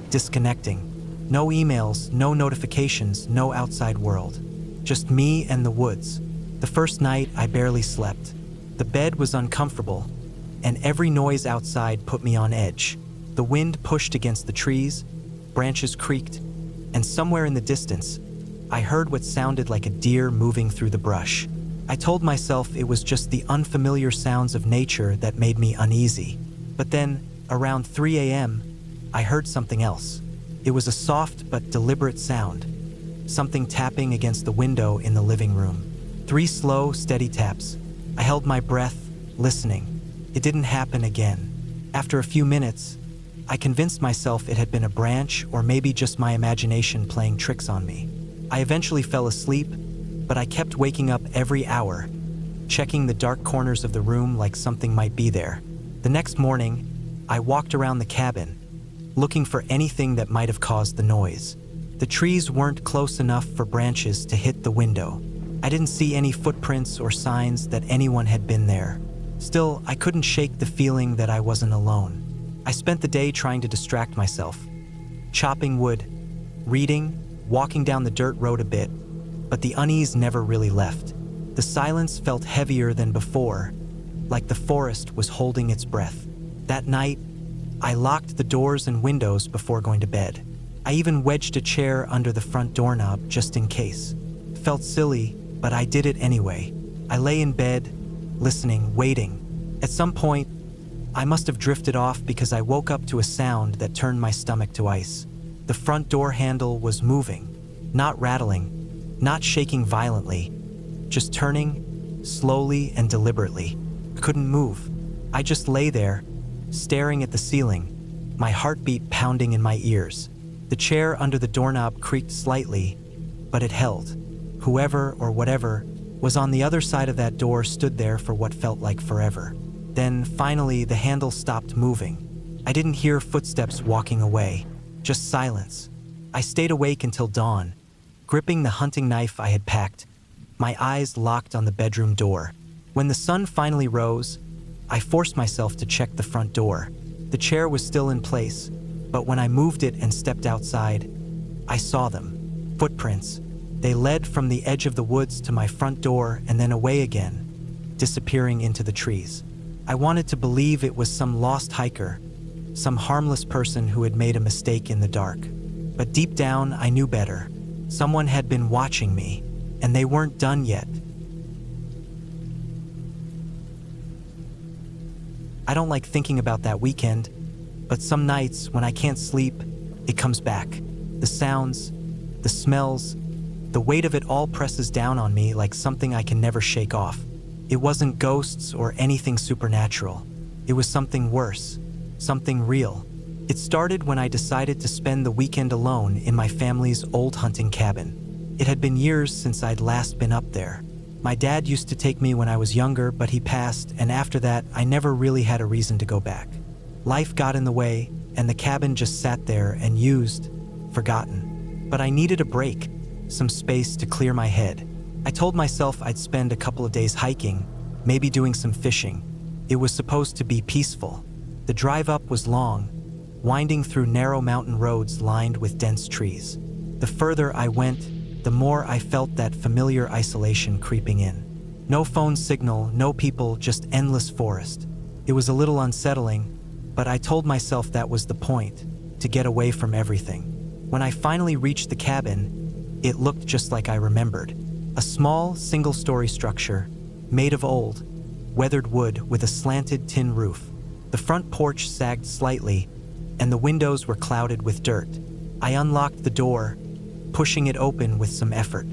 Disconnecting. No emails, no notifications, no outside world. Just me and the woods. The first night, I barely slept. The bed was uncomfortable, and every noise outside put me on edge. The wind pushed against the trees, branches creaked, and somewhere in the distance, I heard what sounded like a deer moving through the brush. I told myself it was just the unfamiliar sounds of nature that made me uneasy. But then, around 3 a.m., I heard something else. It was a soft but deliberate sound, something tapping against the window in the living room. 3 slow, steady taps. I held my breath, listening. It didn't happen again. After a few minutes, I convinced myself it had been a branch or maybe just my imagination playing tricks on me. I eventually fell asleep, but I kept waking up every hour, checking the dark corners of the room like something might be there. The next morning, I walked around the cabin, looking for anything that might have caused the noise. The trees weren't close enough for branches to hit the window. I didn't see any footprints or signs that anyone had been there. Still, I couldn't shake the feeling that I wasn't alone. I spent the day trying to distract myself, chopping wood, reading, walking down the dirt road a bit, but the unease never really left. The silence felt heavier than before, like the forest was holding its breath. That night, I locked the doors and windows before going to bed. I even wedged a chair under the front doorknob just in case. It felt silly, but I did it anyway. I lay in bed, listening, waiting. At some point, I must have drifted off because I woke up to a sound that turned my stomach to ice. The front door handle was moving, not rattling, not shaking violently, just turning, slowly and deliberately. I couldn't move. I just lay there, staring at the ceiling, my heartbeat pounding in my ears. The chair under the doorknob creaked slightly, but it held. Whoever or whatever was on the other side of that door stood there for what felt like forever. Then, finally, the handle stopped moving. I didn't hear footsteps walking away, just silence. I stayed awake until dawn, gripping the hunting knife I had packed, my eyes locked on the bedroom door. When the sun finally rose, I forced myself to check the front door. The chair was still in place, but when I moved it and stepped outside, I saw them. Footprints. They led from the edge of the woods to my front door and then away again, disappearing into the trees. I wanted to believe it was some lost hiker, some harmless person who had made a mistake in the dark. But deep down, I knew better. Someone had been watching me, and they weren't done yet. I don't like thinking about that weekend, but some nights when I can't sleep, it comes back. The sounds, the smells, the weight of it all presses down on me like something I can never shake off. It wasn't ghosts or anything supernatural. It was something worse, something real. It started when I decided to spend the weekend alone in my family's old hunting cabin. It had been years since I'd last been up there. My dad used to take me when I was younger, but he passed, and after that, I never really had a reason to go back. Life got in the way, and the cabin just sat there and used, forgotten. But I needed a break, some space to clear my head. I told myself I'd spend a couple of days hiking, maybe doing some fishing. It was supposed to be peaceful. The drive up was long, winding through narrow mountain roads lined with dense trees. The further I went, the more I felt that familiar isolation creeping in. No phone signal, no people, just endless forest. It was a little unsettling, but I told myself that was the point, to get away from everything. When I finally reached the cabin, it looked just like I remembered. A small, single-story structure, made of old, weathered wood with a slanted tin roof. The front porch sagged slightly, and the windows were clouded with dirt. I unlocked the door, pushing it open with some effort.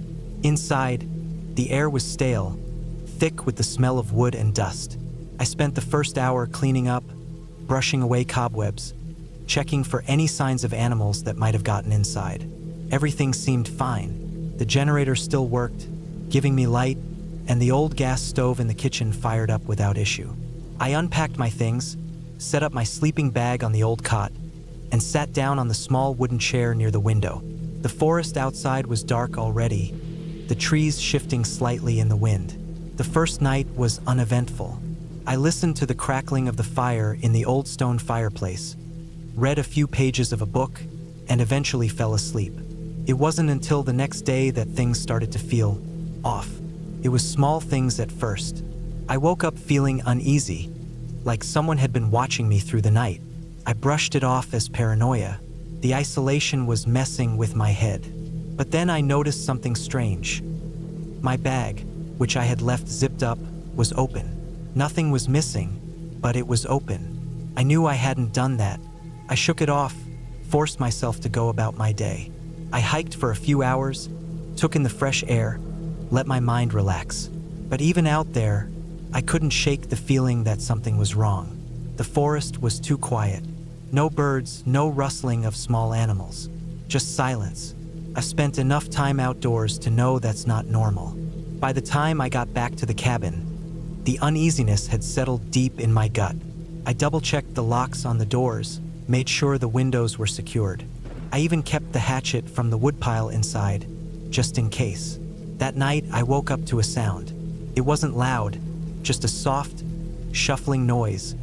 Inside, the air was stale, thick with the smell of wood and dust. I spent the first hour cleaning up, brushing away cobwebs, checking for any signs of animals that might have gotten inside. Everything seemed fine. The generator still worked, giving me light, and the old gas stove in the kitchen fired up without issue. I unpacked my things, set up my sleeping bag on the old cot, and sat down on the small wooden chair near the window. The forest outside was dark already, the trees shifting slightly in the wind. The first night was uneventful. I listened to the crackling of the fire in the old stone fireplace, read a few pages of a book, and eventually fell asleep. It wasn't until the next day that things started to feel off. It was small things at first. I woke up feeling uneasy, like someone had been watching me through the night. I brushed it off as paranoia. The isolation was messing with my head. But then I noticed something strange. My bag, which I had left zipped up, was open. Nothing was missing, but it was open. I knew I hadn't done that. I shook it off, forced myself to go about my day. I hiked for a few hours, took in the fresh air, let my mind relax. But even out there, I couldn't shake the feeling that something was wrong. The forest was too quiet. No birds, no rustling of small animals. Just silence. I've spent enough time outdoors to know that's not normal. By the time I got back to the cabin, the uneasiness had settled deep in my gut. I double-checked the locks on the doors, made sure the windows were secured. I even kept the hatchet from the woodpile inside, just in case. That night, I woke up to a sound. It wasn't loud, just a soft, shuffling noise,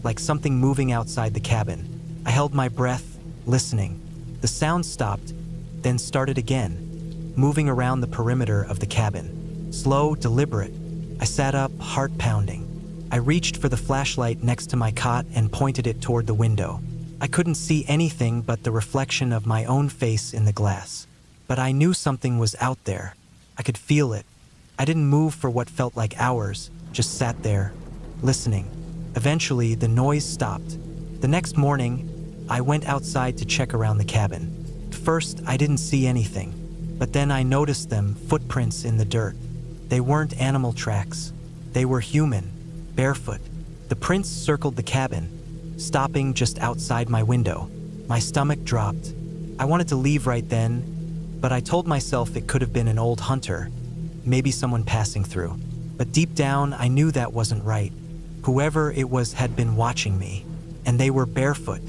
like something moving outside the cabin. I held my breath, listening. The sound stopped, then started again, moving around the perimeter of the cabin. Slow, deliberate. I sat up, heart pounding. I reached for the flashlight next to my cot and pointed it toward the window. I couldn't see anything but the reflection of my own face in the glass. But I knew something was out there. I could feel it. I didn't move for what felt like hours, just sat there, listening. Eventually, the noise stopped. The next morning, I went outside to check around the cabin. At first, I didn't see anything, but then I noticed them, footprints in the dirt. They weren't animal tracks. They were human, barefoot. The prints circled the cabin, stopping just outside my window. My stomach dropped. I wanted to leave right then, but I told myself it could have been an old hunter, maybe someone passing through. But deep down, I knew that wasn't right. Whoever it was had been watching me, and they were barefoot.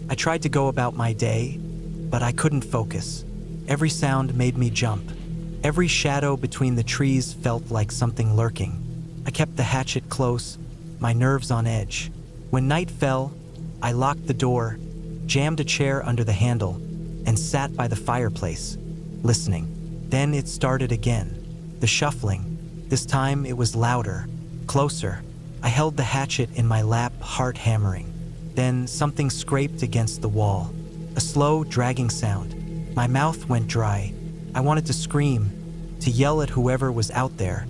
I tried to go about my day, but I couldn't focus. Every sound made me jump. Every shadow between the trees felt like something lurking. I kept the hatchet close, my nerves on edge. When night fell, I locked the door, jammed a chair under the handle, and sat by the fireplace, listening. Then it started again. The shuffling. This time it was louder, closer. I held the hatchet in my lap, heart hammering. Then something scraped against the wall. A slow, dragging sound. My mouth went dry. I wanted to scream, to yell at whoever was out there,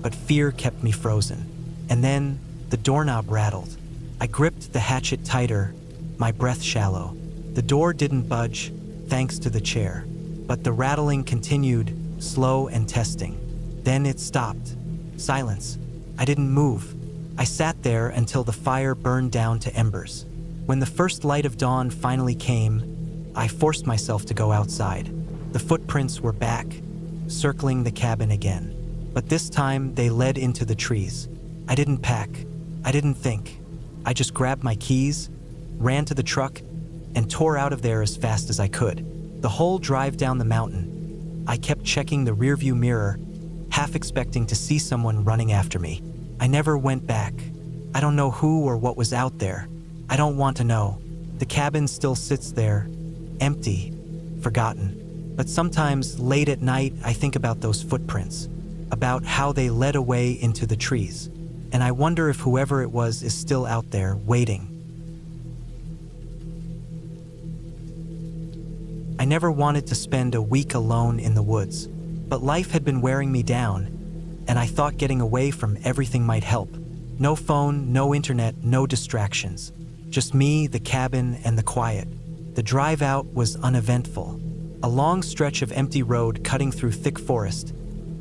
but fear kept me frozen. And then the doorknob rattled. I gripped the hatchet tighter, my breath shallow. The door didn't budge, thanks to the chair, but the rattling continued, slow and testing. Then it stopped. Silence. I didn't move. I sat there until the fire burned down to embers. When the first light of dawn finally came, I forced myself to go outside. The footprints were back, circling the cabin again. But this time, they led into the trees. I didn't pack. I didn't think. I just grabbed my keys, ran to the truck, and tore out of there as fast as I could. The whole drive down the mountain, I kept checking the rearview mirror, half expecting to see someone running after me. I never went back. I don't know who or what was out there. I don't want to know. The cabin still sits there, empty, forgotten. But sometimes, late at night, I think about those footprints, about how they led away into the trees. And I wonder if whoever it was is still out there, waiting. I never wanted to spend a week alone in the woods, but life had been wearing me down, and I thought getting away from everything might help. No phone, no internet, no distractions. Just me, the cabin, and the quiet. The drive out was uneventful. A long stretch of empty road cutting through thick forest,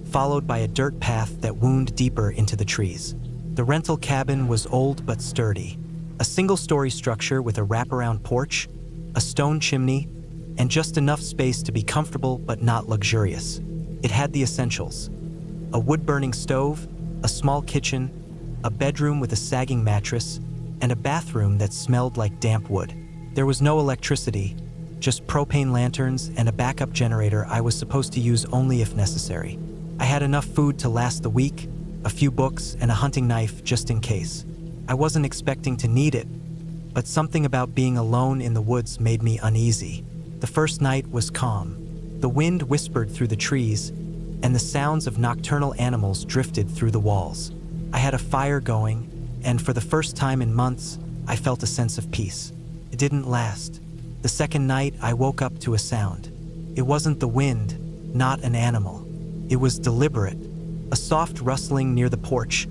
followed by a dirt path that wound deeper into the trees. The rental cabin was old but sturdy. A single-story structure with a wraparound porch, a stone chimney, and just enough space to be comfortable but not luxurious. It had the essentials: a wood-burning stove, a small kitchen, a bedroom with a sagging mattress, and a bathroom that smelled like damp wood. There was no electricity, just propane lanterns and a backup generator I was supposed to use only if necessary. I had enough food to last the week, a few books, and a hunting knife just in case. I wasn't expecting to need it, but something about being alone in the woods made me uneasy. The first night was calm. The wind whispered through the trees, and the sounds of nocturnal animals drifted through the walls. I had a fire going, and for the first time in months, I felt a sense of peace. It didn't last. The second night, I woke up to a sound. It wasn't the wind, not an animal. It was deliberate, a soft rustling near the porch,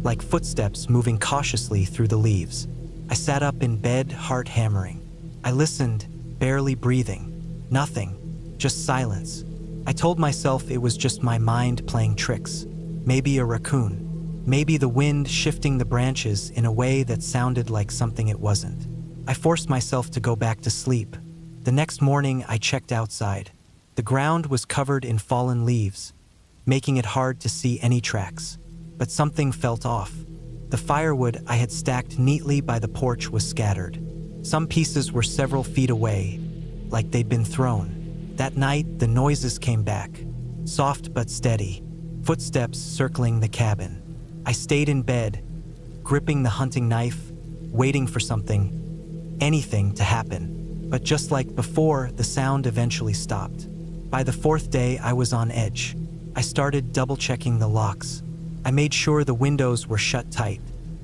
like footsteps moving cautiously through the leaves. I sat up in bed, heart hammering. I listened, barely breathing. Nothing, just silence. I told myself it was just my mind playing tricks. Maybe a raccoon. Maybe the wind shifting the branches in a way that sounded like something it wasn't. I forced myself to go back to sleep. The next morning, I checked outside. The ground was covered in fallen leaves, making it hard to see any tracks. But something felt off. The firewood I had stacked neatly by the porch was scattered. Some pieces were several feet away, like they'd been thrown. That night, the noises came back, soft but steady, footsteps circling the cabin. I stayed in bed, gripping the hunting knife, waiting for something, anything to happen. But just like before, the sound eventually stopped. By the fourth day, I was on edge. I started double-checking the locks. I made sure the windows were shut tight.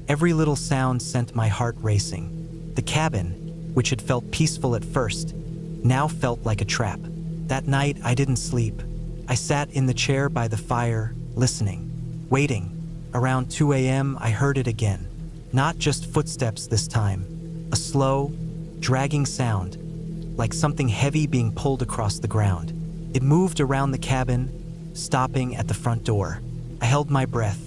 Every little sound sent my heart racing. The cabin, which had felt peaceful at first, now felt like a trap. That night, I didn't sleep. I sat in the chair by the fire, listening, waiting. Around 2 a.m., I heard it again. Not just footsteps this time. A slow, dragging sound, like something heavy being pulled across the ground. It moved around the cabin, stopping at the front door. I held my breath.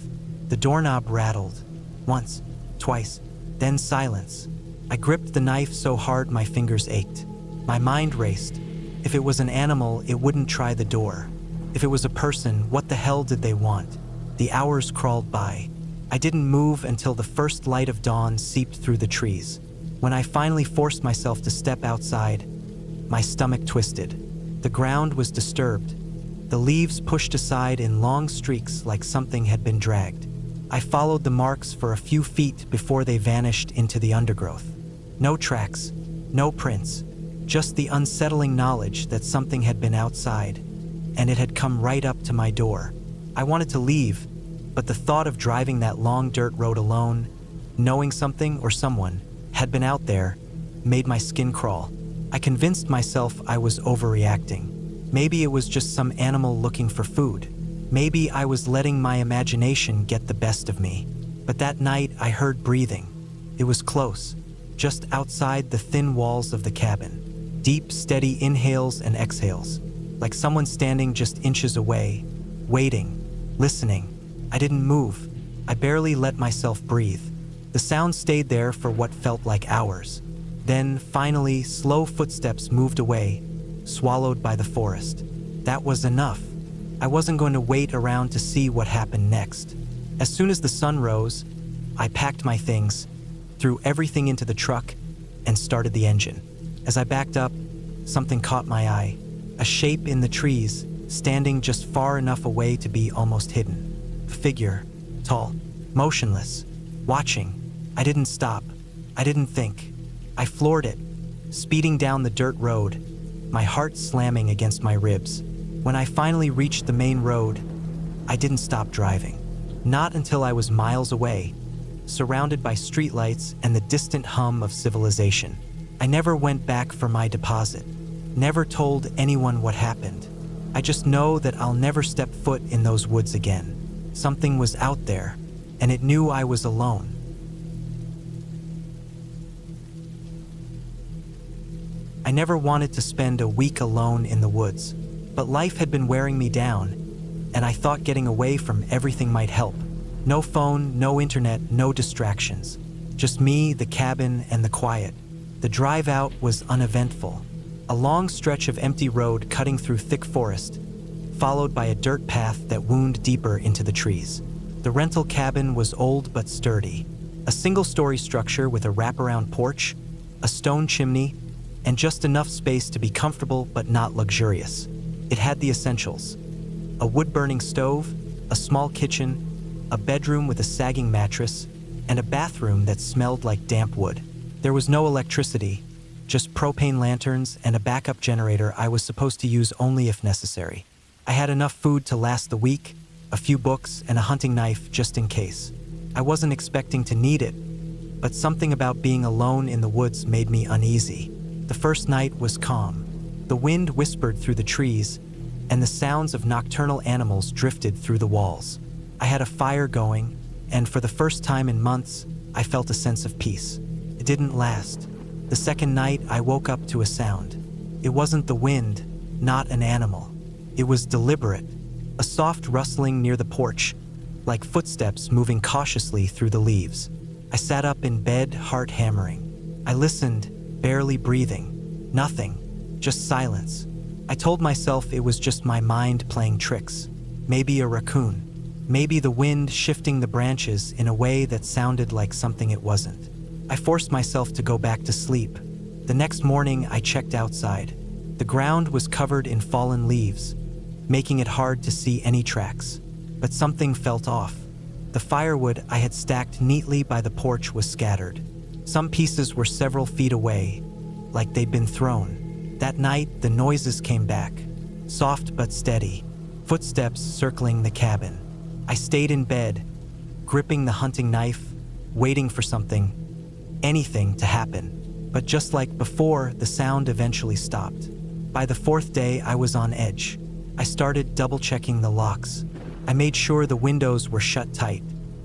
The doorknob rattled. Once, twice, then silence. I gripped the knife so hard my fingers ached. My mind raced. If it was an animal, it wouldn't try the door. If it was a person, what the hell did they want? The hours crawled by. I didn't move until the first light of dawn seeped through the trees. When I finally forced myself to step outside, my stomach twisted. The ground was disturbed. The leaves pushed aside in long streaks like something had been dragged. I followed the marks for a few feet before they vanished into the undergrowth. No tracks, no prints, just the unsettling knowledge that something had been outside, and it had come right up to my door. I wanted to leave, but the thought of driving that long dirt road alone, knowing something or someone had been out there, made my skin crawl. I convinced myself I was overreacting. Maybe it was just some animal looking for food. Maybe I was letting my imagination get the best of me. But that night, I heard breathing. It was close, just outside the thin walls of the cabin. Deep, steady inhales and exhales, like someone standing just inches away, waiting, listening. I didn't move. I barely let myself breathe. The sound stayed there for what felt like hours. Then, finally, slow footsteps moved away, swallowed by the forest. That was enough. I wasn't going to wait around to see what happened next. As soon as the sun rose, I packed my things, threw everything into the truck, and started the engine. As I backed up, something caught my eye. A shape in the trees, standing just far enough away to be almost hidden. A figure, tall, motionless, watching. I didn't stop. I didn't think. I floored it, speeding down the dirt road, my heart slamming against my ribs. When I finally reached the main road, I didn't stop driving. Not until I was miles away, surrounded by streetlights and the distant hum of civilization. I never went back for my deposit, never told anyone what happened. I just know that I'll never step foot in those woods again. Something was out there, and it knew I was alone. I never wanted to spend a week alone in the woods, but life had been wearing me down, and I thought getting away from everything might help. No phone, no internet, no distractions. Just me, the cabin, and the quiet. The drive out was uneventful. A long stretch of empty road cutting through thick forest, followed by a dirt path that wound deeper into the trees. The rental cabin was old but sturdy. A single-story structure with a wraparound porch, a stone chimney, and just enough space to be comfortable but not luxurious. It had the essentials: a wood-burning stove, a small kitchen, a bedroom with a sagging mattress, and a bathroom that smelled like damp wood. There was no electricity, just propane lanterns and a backup generator I was supposed to use only if necessary. I had enough food to last the week, a few books, and a hunting knife just in case. I wasn't expecting to need it, but something about being alone in the woods made me uneasy. The first night was calm. The wind whispered through the trees, and the sounds of nocturnal animals drifted through the walls. I had a fire going, and for the first time in months, I felt a sense of peace. It didn't last. The second night, I woke up to a sound. It wasn't the wind, not an animal. It was deliberate, a soft rustling near the porch, like footsteps moving cautiously through the leaves. I sat up in bed, heart hammering. I listened, barely breathing. Nothing, just silence. I told myself it was just my mind playing tricks. Maybe a raccoon. Maybe the wind shifting the branches in a way that sounded like something it wasn't. I forced myself to go back to sleep. The next morning, I checked outside. The ground was covered in fallen leaves, making it hard to see any tracks. But something felt off. The firewood I had stacked neatly by the porch was scattered. Some pieces were several feet away, like they'd been thrown. That night, the noises came back, soft but steady, footsteps circling the cabin. I stayed in bed, gripping the hunting knife, waiting for something, anything to happen. But just like before, the sound eventually stopped. By the fourth day, I was on edge. I started double-checking the locks. I made sure the windows were shut tight.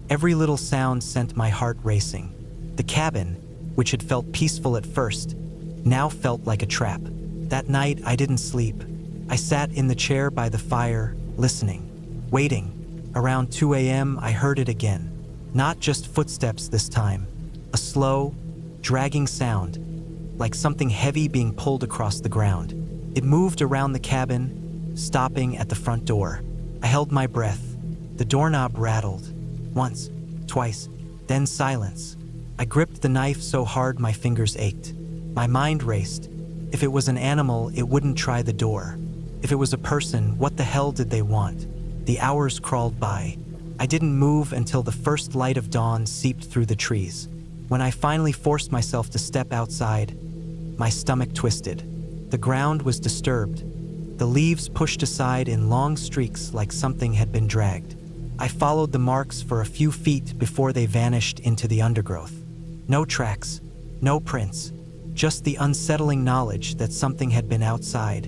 Every little sound sent my heart racing. The cabin, which had felt peaceful at first, now felt like a trap. That night, I didn't sleep. I sat in the chair by the fire, listening, waiting. Around 2 a.m., I heard it again. Not just footsteps this time. A slow, dragging sound, like something heavy being pulled across the ground. It moved around the cabin, stopping at the front door. I held my breath. The doorknob rattled. Once, twice, then silence. I gripped the knife so hard my fingers ached. My mind raced. If it was an animal, it wouldn't try the door. If it was a person, what the hell did they want? The hours crawled by. I didn't move until the first light of dawn seeped through the trees. When I finally forced myself to step outside, my stomach twisted. The ground was disturbed. The leaves pushed aside in long streaks like something had been dragged. I followed the marks for a few feet before they vanished into the undergrowth. No tracks, no prints, just the unsettling knowledge that something had been outside,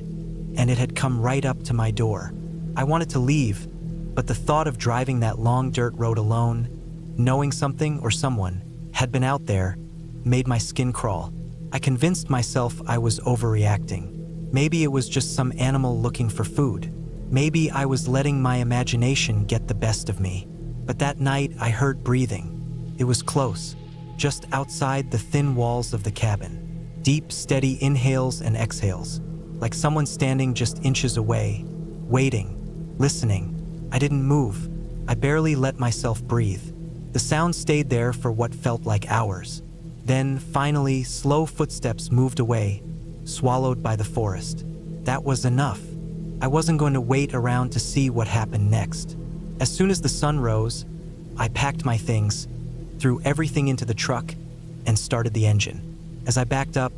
and it had come right up to my door. I wanted to leave, but the thought of driving that long dirt road alone, knowing something or someone had been out there, made my skin crawl. I convinced myself I was overreacting. Maybe it was just some animal looking for food. Maybe I was letting my imagination get the best of me. But that night, I heard breathing. It was close, just outside the thin walls of the cabin. Deep, steady inhales and exhales, like someone standing just inches away, waiting, listening. I didn't move. I barely let myself breathe. The sound stayed there for what felt like hours. Then, finally, slow footsteps moved away, swallowed by the forest. That was enough. I wasn't going to wait around to see what happened next. As soon as the sun rose, I packed my things, threw everything into the truck, and started the engine. As I backed up,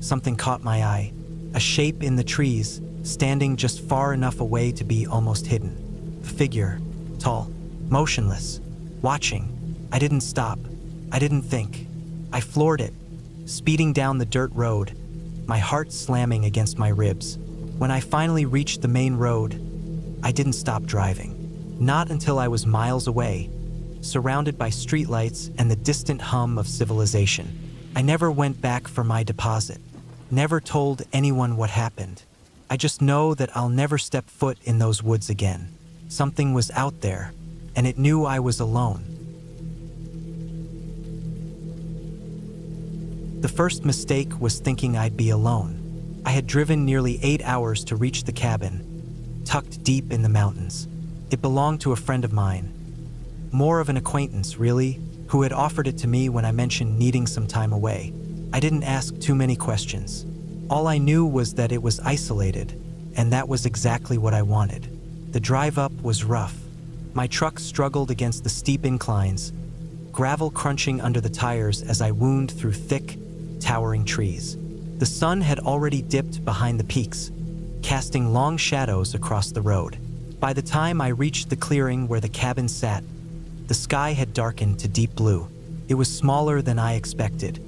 something caught my eye. A shape in the trees, standing just far enough away to be almost hidden. A figure, tall, motionless, watching. I didn't stop. I didn't think. I floored it, speeding down the dirt road, my heart slamming against my ribs. When I finally reached the main road, I didn't stop driving. Not until I was miles away, surrounded by streetlights and the distant hum of civilization. I never went back for my deposit, never told anyone what happened. I just know that I'll never step foot in those woods again. Something was out there, and it knew I was alone. The first mistake was thinking I'd be alone. I had driven nearly 8 hours to reach the cabin, tucked deep in the mountains. It belonged to a friend of mine. More of an acquaintance, really, who had offered it to me when I mentioned needing some time away. I didn't ask too many questions. All I knew was that it was isolated, and that was exactly what I wanted. The drive up was rough. My truck struggled against the steep inclines, gravel crunching under the tires as I wound through thick, towering trees. The sun had already dipped behind the peaks, casting long shadows across the road. By the time I reached the clearing where the cabin sat, the sky had darkened to deep blue. It was smaller than I expected.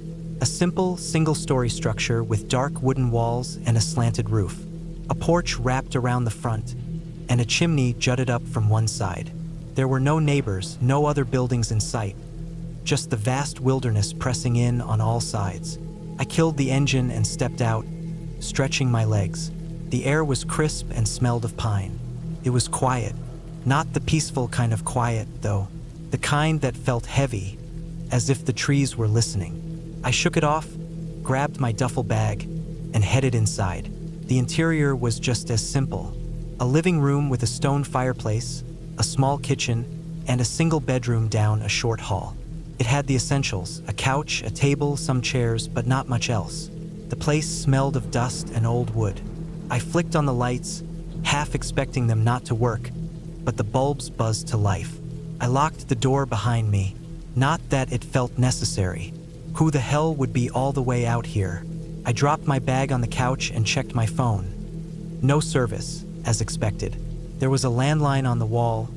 A simple, single-story structure with dark wooden walls and a slanted roof. A porch wrapped around the front, and a chimney jutted up from one side. There were no neighbors, no other buildings in sight, just the vast wilderness pressing in on all sides. I killed the engine and stepped out, stretching my legs. The air was crisp and smelled of pine. It was quiet, not the peaceful kind of quiet, though, the kind that felt heavy, as if the trees were listening. I shook it off, grabbed my duffel bag, and headed inside. The interior was just as simple. A living room with a stone fireplace, a small kitchen, and a single bedroom down a short hall. It had the essentials: a couch, a table, some chairs, but not much else. The place smelled of dust and old wood. I flicked on the lights, half expecting them not to work, but the bulbs buzzed to life. I locked the door behind me, not that it felt necessary. Who the hell would be all the way out here? I dropped my bag on the couch and checked my phone. No service, as expected. There was a landline on the wall,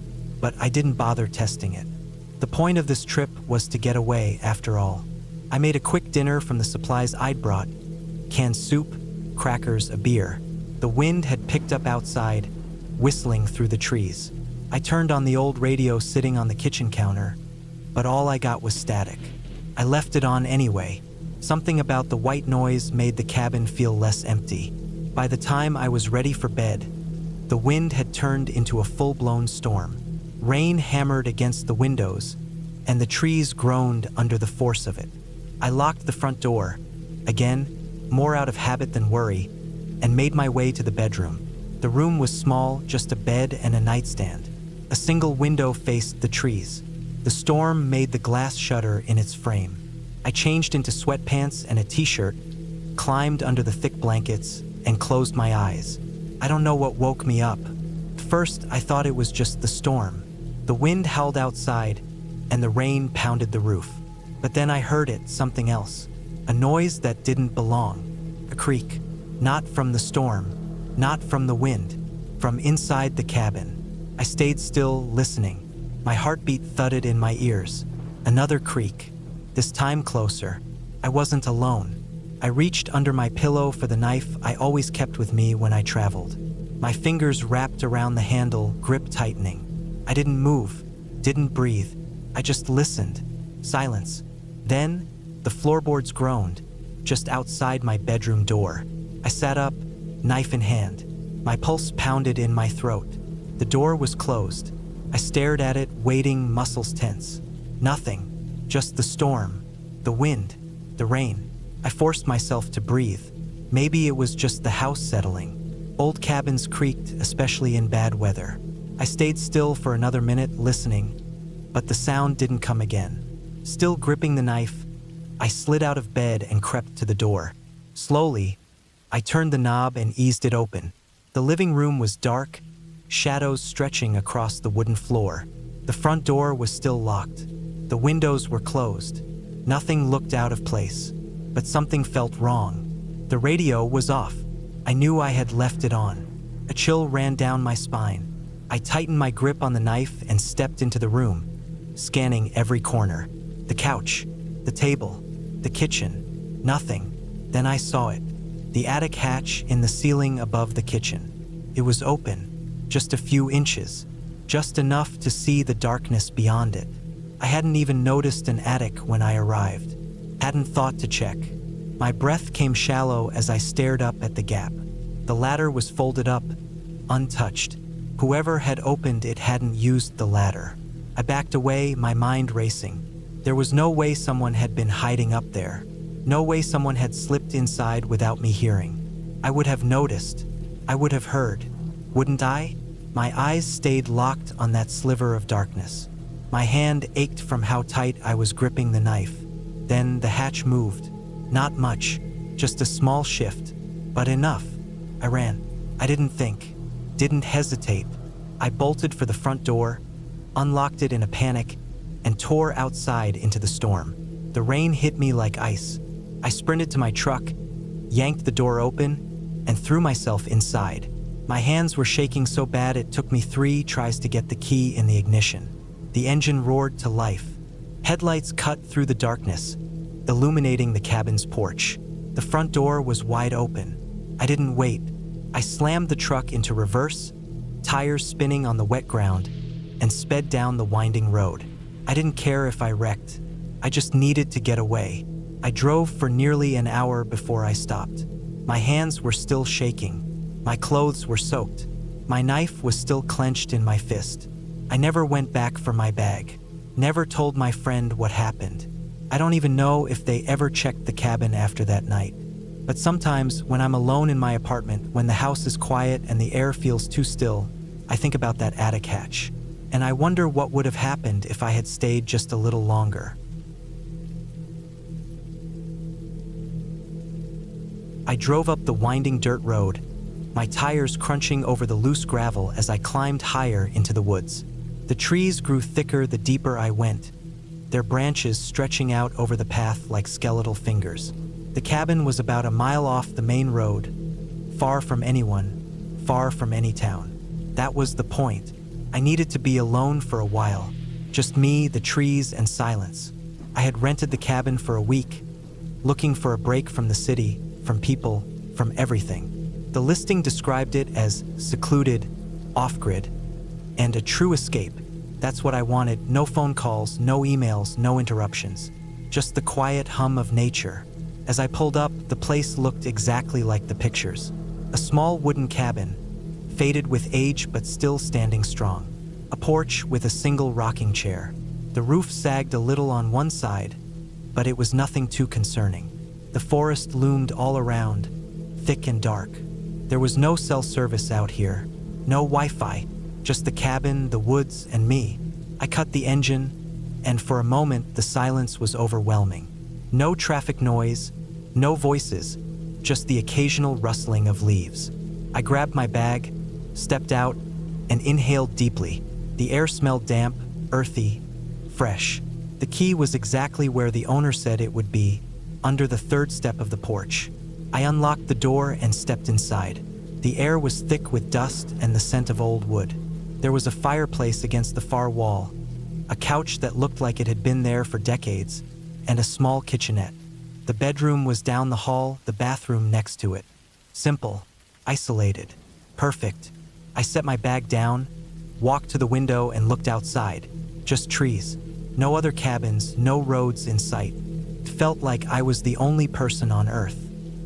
but I didn't bother testing it. The point of this trip was to get away, after all. I made a quick dinner from the supplies I'd brought: canned soup, crackers, a beer. The wind had picked up outside, whistling through the trees. I turned on the old radio sitting on the kitchen counter, but all I got was static. I left it on anyway. Something about the white noise made the cabin feel less empty. By the time I was ready for bed, the wind had turned into a full-blown storm. Rain hammered against the windows, and the trees groaned under the force of it. I locked the front door, again, more out of habit than worry, and made my way to the bedroom. The room was small, just a bed and a nightstand. A single window faced the trees. The storm made the glass shudder in its frame. I changed into sweatpants and a t-shirt, climbed under the thick blankets, and closed my eyes. I don't know what woke me up. First, I thought it was just the storm. The wind howled outside, and the rain pounded the roof. But then I heard it, something else. A noise that didn't belong. A creak. Not from the storm, not from the wind, from inside the cabin. I stayed still, listening. My heartbeat thudded in my ears. Another creak, this time closer. I wasn't alone. I reached under my pillow for the knife I always kept with me when I traveled. My fingers wrapped around the handle, grip tightening. I didn't move, didn't breathe. I just listened. Silence. Then, the floorboards groaned, just outside my bedroom door. I sat up, knife in hand. My pulse pounded in my throat. The door was closed. I stared at it, waiting, muscles tense. Nothing. Just the storm, the wind, the rain. I forced myself to breathe. Maybe it was just the house settling. Old cabins creaked, especially in bad weather. I stayed still for another minute, listening, but the sound didn't come again. Still gripping the knife, I slid out of bed and crept to the door. Slowly, I turned the knob and eased it open. The living room was dark, shadows stretching across the wooden floor. The front door was still locked. The windows were closed. Nothing looked out of place, but something felt wrong. The radio was off. I knew I had left it on. A chill ran down my spine. I tightened my grip on the knife and stepped into the room, scanning every corner. The couch, the table, the kitchen. Nothing. Then I saw it. The attic hatch in the ceiling above the kitchen. It was open, just a few inches, just enough to see the darkness beyond it. I hadn't even noticed an attic when I arrived. Hadn't thought to check. My breath came shallow as I stared up at the gap. The ladder was folded up, untouched. Whoever had opened it hadn't used the ladder. I backed away, my mind racing. There was no way someone had been hiding up there. No way someone had slipped inside without me hearing. I would have noticed. I would have heard. Wouldn't I? My eyes stayed locked on that sliver of darkness. My hand ached from how tight I was gripping the knife. Then the hatch moved. Not much, just a small shift, but enough. I ran. I didn't think, didn't hesitate. I bolted for the front door, unlocked it in a panic, and tore outside into the storm. The rain hit me like ice. I sprinted to my truck, yanked the door open, and threw myself inside. My hands were shaking so bad it took me 3 tries to get the key in the ignition. The engine roared to life. Headlights cut through the darkness, illuminating the cabin's porch. The front door was wide open. I didn't wait. I slammed the truck into reverse, tires spinning on the wet ground, and sped down the winding road. I didn't care if I wrecked. I just needed to get away. I drove for nearly an hour before I stopped. My hands were still shaking. My clothes were soaked. My knife was still clenched in my fist. I never went back for my bag. Never told my friend what happened. I don't even know if they ever checked the cabin after that night. But sometimes, when I'm alone in my apartment, when the house is quiet and the air feels too still, I think about that attic hatch. And I wonder what would have happened if I had stayed just a little longer. I drove up the winding dirt road, my tires crunching over the loose gravel as I climbed higher into the woods. The trees grew thicker the deeper I went, their branches stretching out over the path like skeletal fingers. The cabin was about a mile off the main road, far from anyone, far from any town. That was the point. I needed to be alone for a while. Just me, the trees, and silence. I had rented the cabin for a week, looking for a break from the city, from people, from everything. The listing described it as secluded, off-grid, and a true escape. That's what I wanted. No phone calls, no emails, no interruptions. Just the quiet hum of nature. As I pulled up, the place looked exactly like the pictures. A small wooden cabin, faded with age but still standing strong. A porch with a single rocking chair. The roof sagged a little on one side, but it was nothing too concerning. The forest loomed all around, thick and dark. There was no cell service out here, no Wi-Fi, just the cabin, the woods, and me. I cut the engine, and for a moment the silence was overwhelming. No traffic noise, no voices, just the occasional rustling of leaves. I grabbed my bag, stepped out, and inhaled deeply. The air smelled damp, earthy, fresh. The key was exactly where the owner said it would be, under the third step of the porch. I unlocked the door and stepped inside. The air was thick with dust and the scent of old wood. There was a fireplace against the far wall, a couch that looked like it had been there for decades, and a small kitchenette. The bedroom was down the hall, the bathroom next to it. Simple, isolated, perfect. I set my bag down, walked to the window and looked outside. Just trees. No other cabins, no roads in sight. It felt like I was the only person on Earth.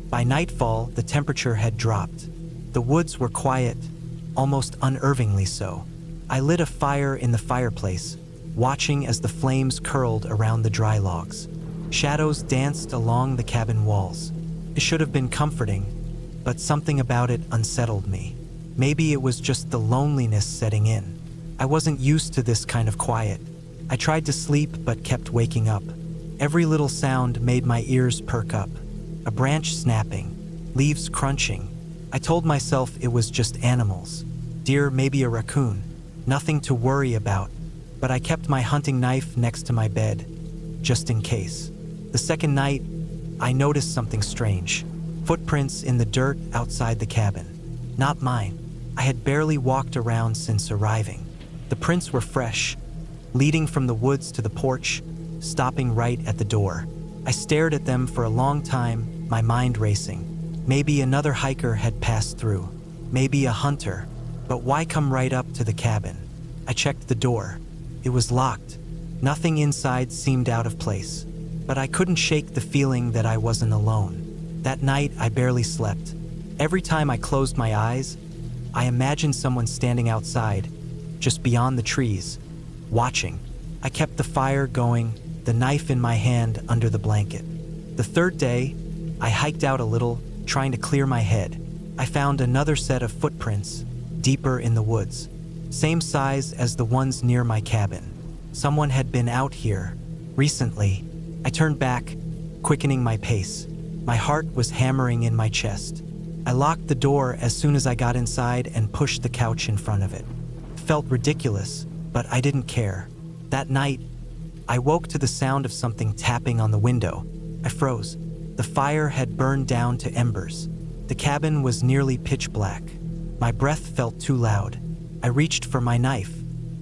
By nightfall, the temperature had dropped. The woods were quiet, almost unnervingly so. I lit a fire in the fireplace, watching as the flames curled around the dry logs. Shadows danced along the cabin walls. It should have been comforting, but something about it unsettled me. Maybe it was just the loneliness setting in. I wasn't used to this kind of quiet. I tried to sleep but kept waking up. Every little sound made my ears perk up. A branch snapping, leaves crunching. I told myself it was just animals. Deer, maybe a raccoon. Nothing to worry about. But I kept my hunting knife next to my bed, just in case. The second night, I noticed something strange. Footprints in the dirt outside the cabin. Not mine. I had barely walked around since arriving. The prints were fresh, leading from the woods to the porch, stopping right at the door. I stared at them for a long time, my mind racing. Maybe another hiker had passed through. Maybe a hunter. But why come right up to the cabin? I checked the door. It was locked. Nothing inside seemed out of place. But I couldn't shake the feeling that I wasn't alone. That night, I barely slept. Every time I closed my eyes, I imagined someone standing outside, just beyond the trees, watching. I kept the fire going, the knife in my hand under the blanket. The third day, I hiked out a little, trying to clear my head. I found another set of footprints, deeper in the woods. Same size as the ones near my cabin. Someone had been out here, recently. I turned back, quickening my pace. My heart was hammering in my chest. I locked the door as soon as I got inside and pushed the couch in front of it. It felt ridiculous, but I didn't care. That night, I woke to the sound of something tapping on the window. I froze. The The fire had burned down to embers. The cabin was nearly pitch black. My breath felt too loud. I reached for my knife.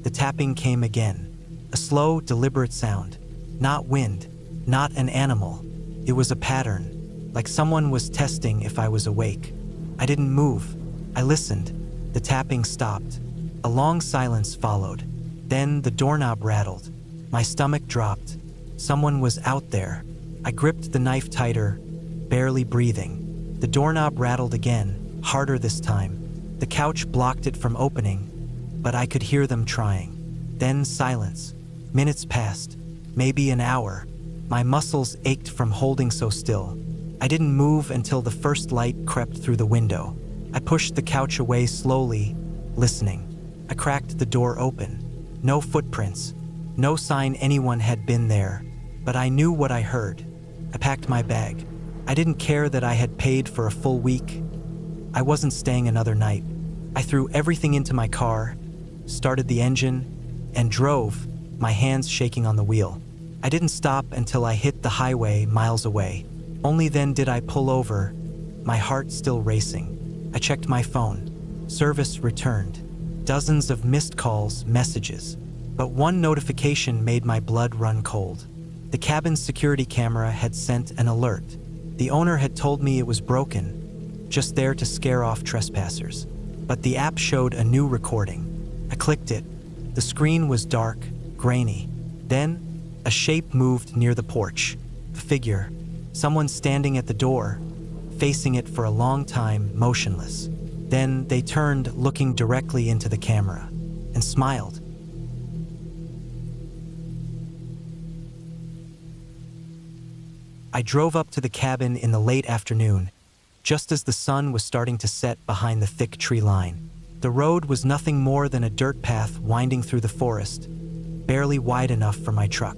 The tapping came again. A slow, deliberate sound. Not wind, not an animal. It was a pattern, like someone was testing if I was awake. I didn't move. I listened. The tapping stopped. A long silence followed. Then the doorknob rattled. My stomach dropped. Someone was out there. I gripped the knife tighter, barely breathing. The doorknob rattled again, harder this time. The couch blocked it from opening, but I could hear them trying. Then silence. Minutes passed, maybe an hour. My muscles ached from holding so still. I didn't move until the first light crept through the window. I pushed the couch away slowly, listening. I cracked the door open. No footprints, no sign anyone had been there, but I knew what I heard. I packed my bag. I didn't care that I had paid for a full week. I wasn't staying another night. I threw everything into my car, started the engine, and drove, my hands shaking on the wheel. I didn't stop until I hit the highway miles away. Only then did I pull over, my heart still racing. I checked my phone. Service returned. Dozens of missed calls, messages. But one notification made my blood run cold. The cabin's security camera had sent an alert. The owner had told me it was broken, just there to scare off trespassers. But the app showed a new recording. I clicked it. The screen was dark, grainy. Then, a shape moved near the porch. A figure. Someone standing at the door, facing it for a long time, motionless. Then they turned, looking directly into the camera, and smiled. I drove up to the cabin in the late afternoon, just as the sun was starting to set behind the thick tree line. The road was nothing more than a dirt path winding through the forest, barely wide enough for my truck.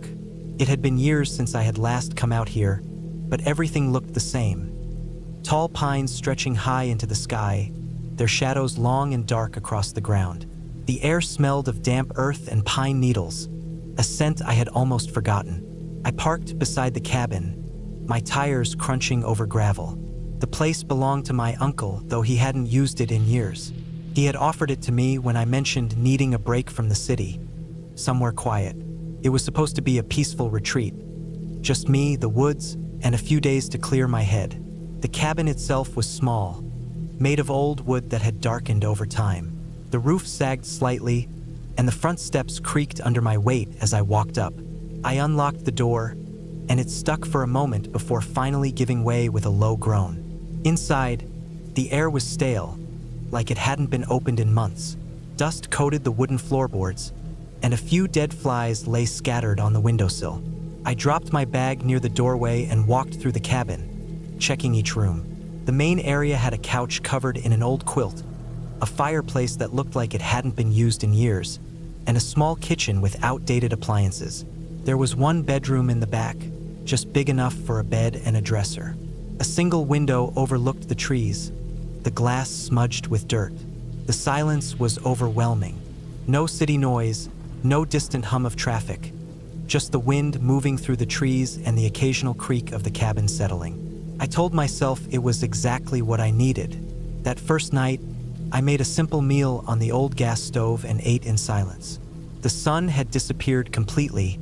It had been years since I had last come out here, but everything looked the same. Tall pines stretching high into the sky, their shadows long and dark across the ground. The air smelled of damp earth and pine needles, a scent I had almost forgotten. I parked beside the cabin, my tires crunching over gravel. The place belonged to my uncle, though he hadn't used it in years. He had offered it to me when I mentioned needing a break from the city, somewhere quiet. It was supposed to be a peaceful retreat. Just me, the woods, and a few days to clear my head. The cabin itself was small, made of old wood that had darkened over time. The roof sagged slightly, and the front steps creaked under my weight as I walked up. I unlocked the door, and it stuck for a moment before finally giving way with a low groan. Inside, the air was stale, like it hadn't been opened in months. Dust coated the wooden floorboards, and a few dead flies lay scattered on the windowsill. I dropped my bag near the doorway and walked through the cabin, checking each room. The main area had a couch covered in an old quilt, a fireplace that looked like it hadn't been used in years, and a small kitchen with outdated appliances. There was one bedroom in the back, just big enough for a bed and a dresser. A single window overlooked the trees, the glass smudged with dirt. The silence was overwhelming. No city noise, no distant hum of traffic, just the wind moving through the trees and the occasional creak of the cabin settling. I told myself it was exactly what I needed. That first night, I made a simple meal on the old gas stove and ate in silence. The sun had disappeared completely,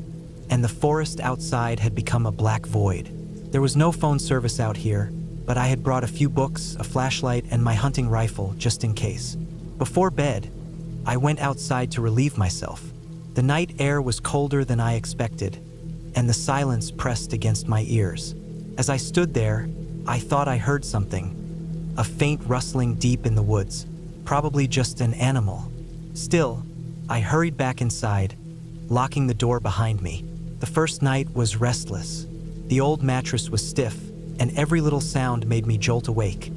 and the forest outside had become a black void. There was no phone service out here, but I had brought a few books, a flashlight, and my hunting rifle just in case. Before bed, I went outside to relieve myself. The night air was colder than I expected, and the silence pressed against my ears. As I stood there, I thought I heard something, a faint rustling deep in the woods, probably just an animal. Still, I hurried back inside, locking the door behind me. The first night was restless. The old mattress was stiff, and every little sound made me jolt awake.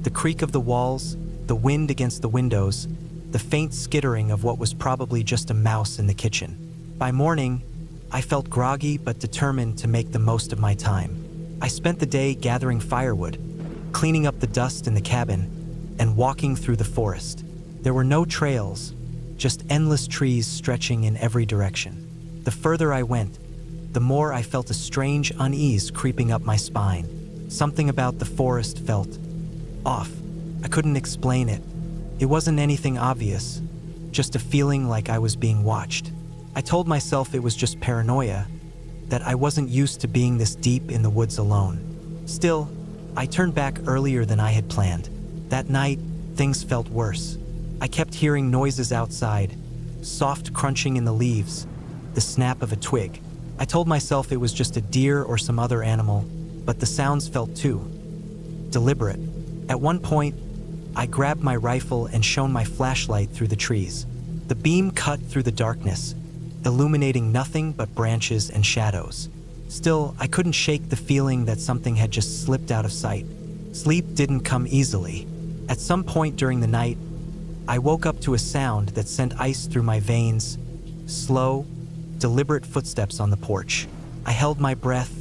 The creak of the walls, the wind against the windows, the faint skittering of what was probably just a mouse in the kitchen. By morning, I felt groggy but determined to make the most of my time. I spent the day gathering firewood, cleaning up the dust in the cabin, and walking through the forest. There were no trails, just endless trees stretching in every direction. The further I went, the more I felt a strange unease creeping up my spine. Something about the forest felt off. I couldn't explain it. It wasn't anything obvious, just a feeling like I was being watched. I told myself it was just paranoia, that I wasn't used to being this deep in the woods alone. Still, I turned back earlier than I had planned. That night, things felt worse. I kept hearing noises outside, soft crunching in the leaves, the snap of a twig. I told myself it was just a deer or some other animal, but the sounds felt too deliberate. At one point, I grabbed my rifle and shone my flashlight through the trees. The beam cut through the darkness, illuminating nothing but branches and shadows. Still, I couldn't shake the feeling that something had just slipped out of sight. Sleep didn't come easily. At some point during the night, I woke up to a sound that sent ice through my veins. Slow, deliberate footsteps on the porch. I held my breath,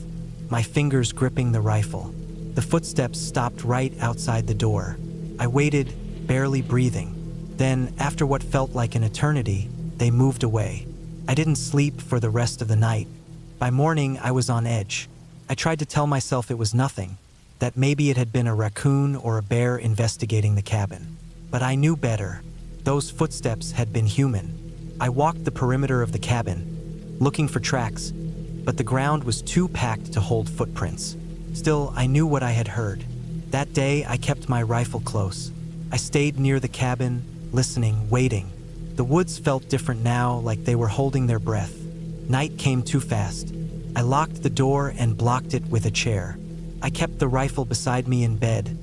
my fingers gripping the rifle. The footsteps stopped right outside the door. I waited, barely breathing. Then, after what felt like an eternity, they moved away. I didn't sleep for the rest of the night. By morning, I was on edge. I tried to tell myself it was nothing, that maybe it had been a raccoon or a bear investigating the cabin. But I knew better. Those footsteps had been human. I walked the perimeter of the cabin, looking for tracks, but the ground was too packed to hold footprints. Still, I knew what I had heard. That day, I kept my rifle close. I stayed near the cabin, listening, waiting. The woods felt different now, like they were holding their breath. Night came too fast. I locked the door and blocked it with a chair. I kept the rifle beside me in bed,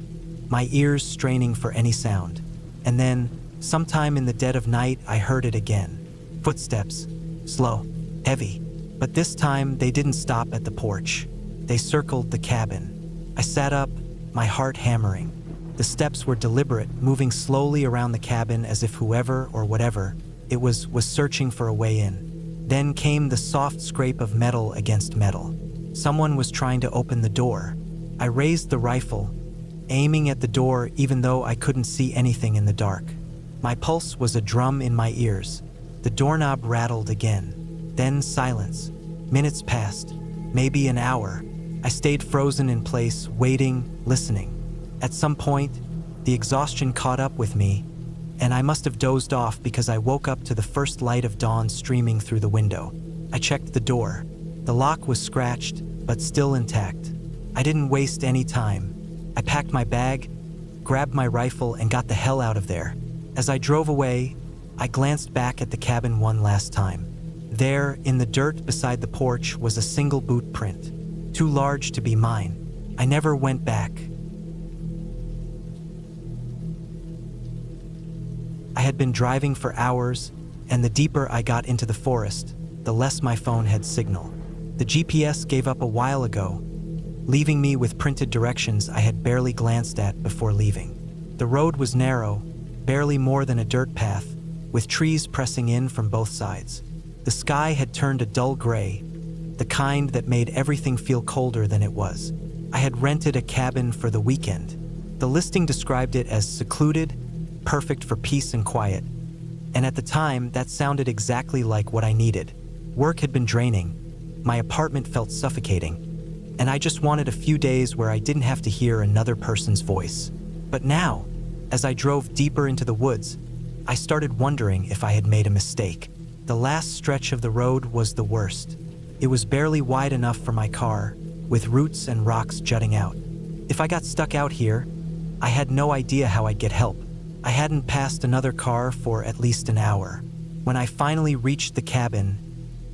my ears straining for any sound. And then, sometime in the dead of night, I heard it again. Footsteps, slow, heavy. But this time, they didn't stop at the porch. They circled the cabin. I sat up, my heart hammering. The steps were deliberate, moving slowly around the cabin as if whoever or whatever it was searching for a way in. Then came the soft scrape of metal against metal. Someone was trying to open the door. I raised the rifle, aiming at the door even though I couldn't see anything in the dark. My pulse was a drum in my ears. The doorknob rattled again. Then silence. Minutes passed, maybe an hour. I stayed frozen in place, waiting, listening. At some point, the exhaustion caught up with me, and I must have dozed off because I woke up to the first light of dawn streaming through the window. I checked the door. The lock was scratched, but still intact. I didn't waste any time. I packed my bag, grabbed my rifle, and got the hell out of there. As I drove away, I glanced back at the cabin one last time. There, in the dirt beside the porch, was a single boot print, too large to be mine. I never went back. I had been driving for hours, and the deeper I got into the forest, the less my phone had signal. The GPS gave up a while ago, leaving me with printed directions I had barely glanced at before leaving. The road was narrow, barely more than a dirt path, with trees pressing in from both sides. The sky had turned a dull gray, the kind that made everything feel colder than it was. I had rented a cabin for the weekend. The listing described it as secluded, perfect for peace and quiet. And at the time, that sounded exactly like what I needed. Work had been draining. My apartment felt suffocating. And I just wanted a few days where I didn't have to hear another person's voice. But now, as I drove deeper into the woods, I started wondering if I had made a mistake. The last stretch of the road was the worst. It was barely wide enough for my car, with roots and rocks jutting out. If I got stuck out here, I had no idea how I'd get help. I hadn't passed another car for at least an hour. When I finally reached the cabin,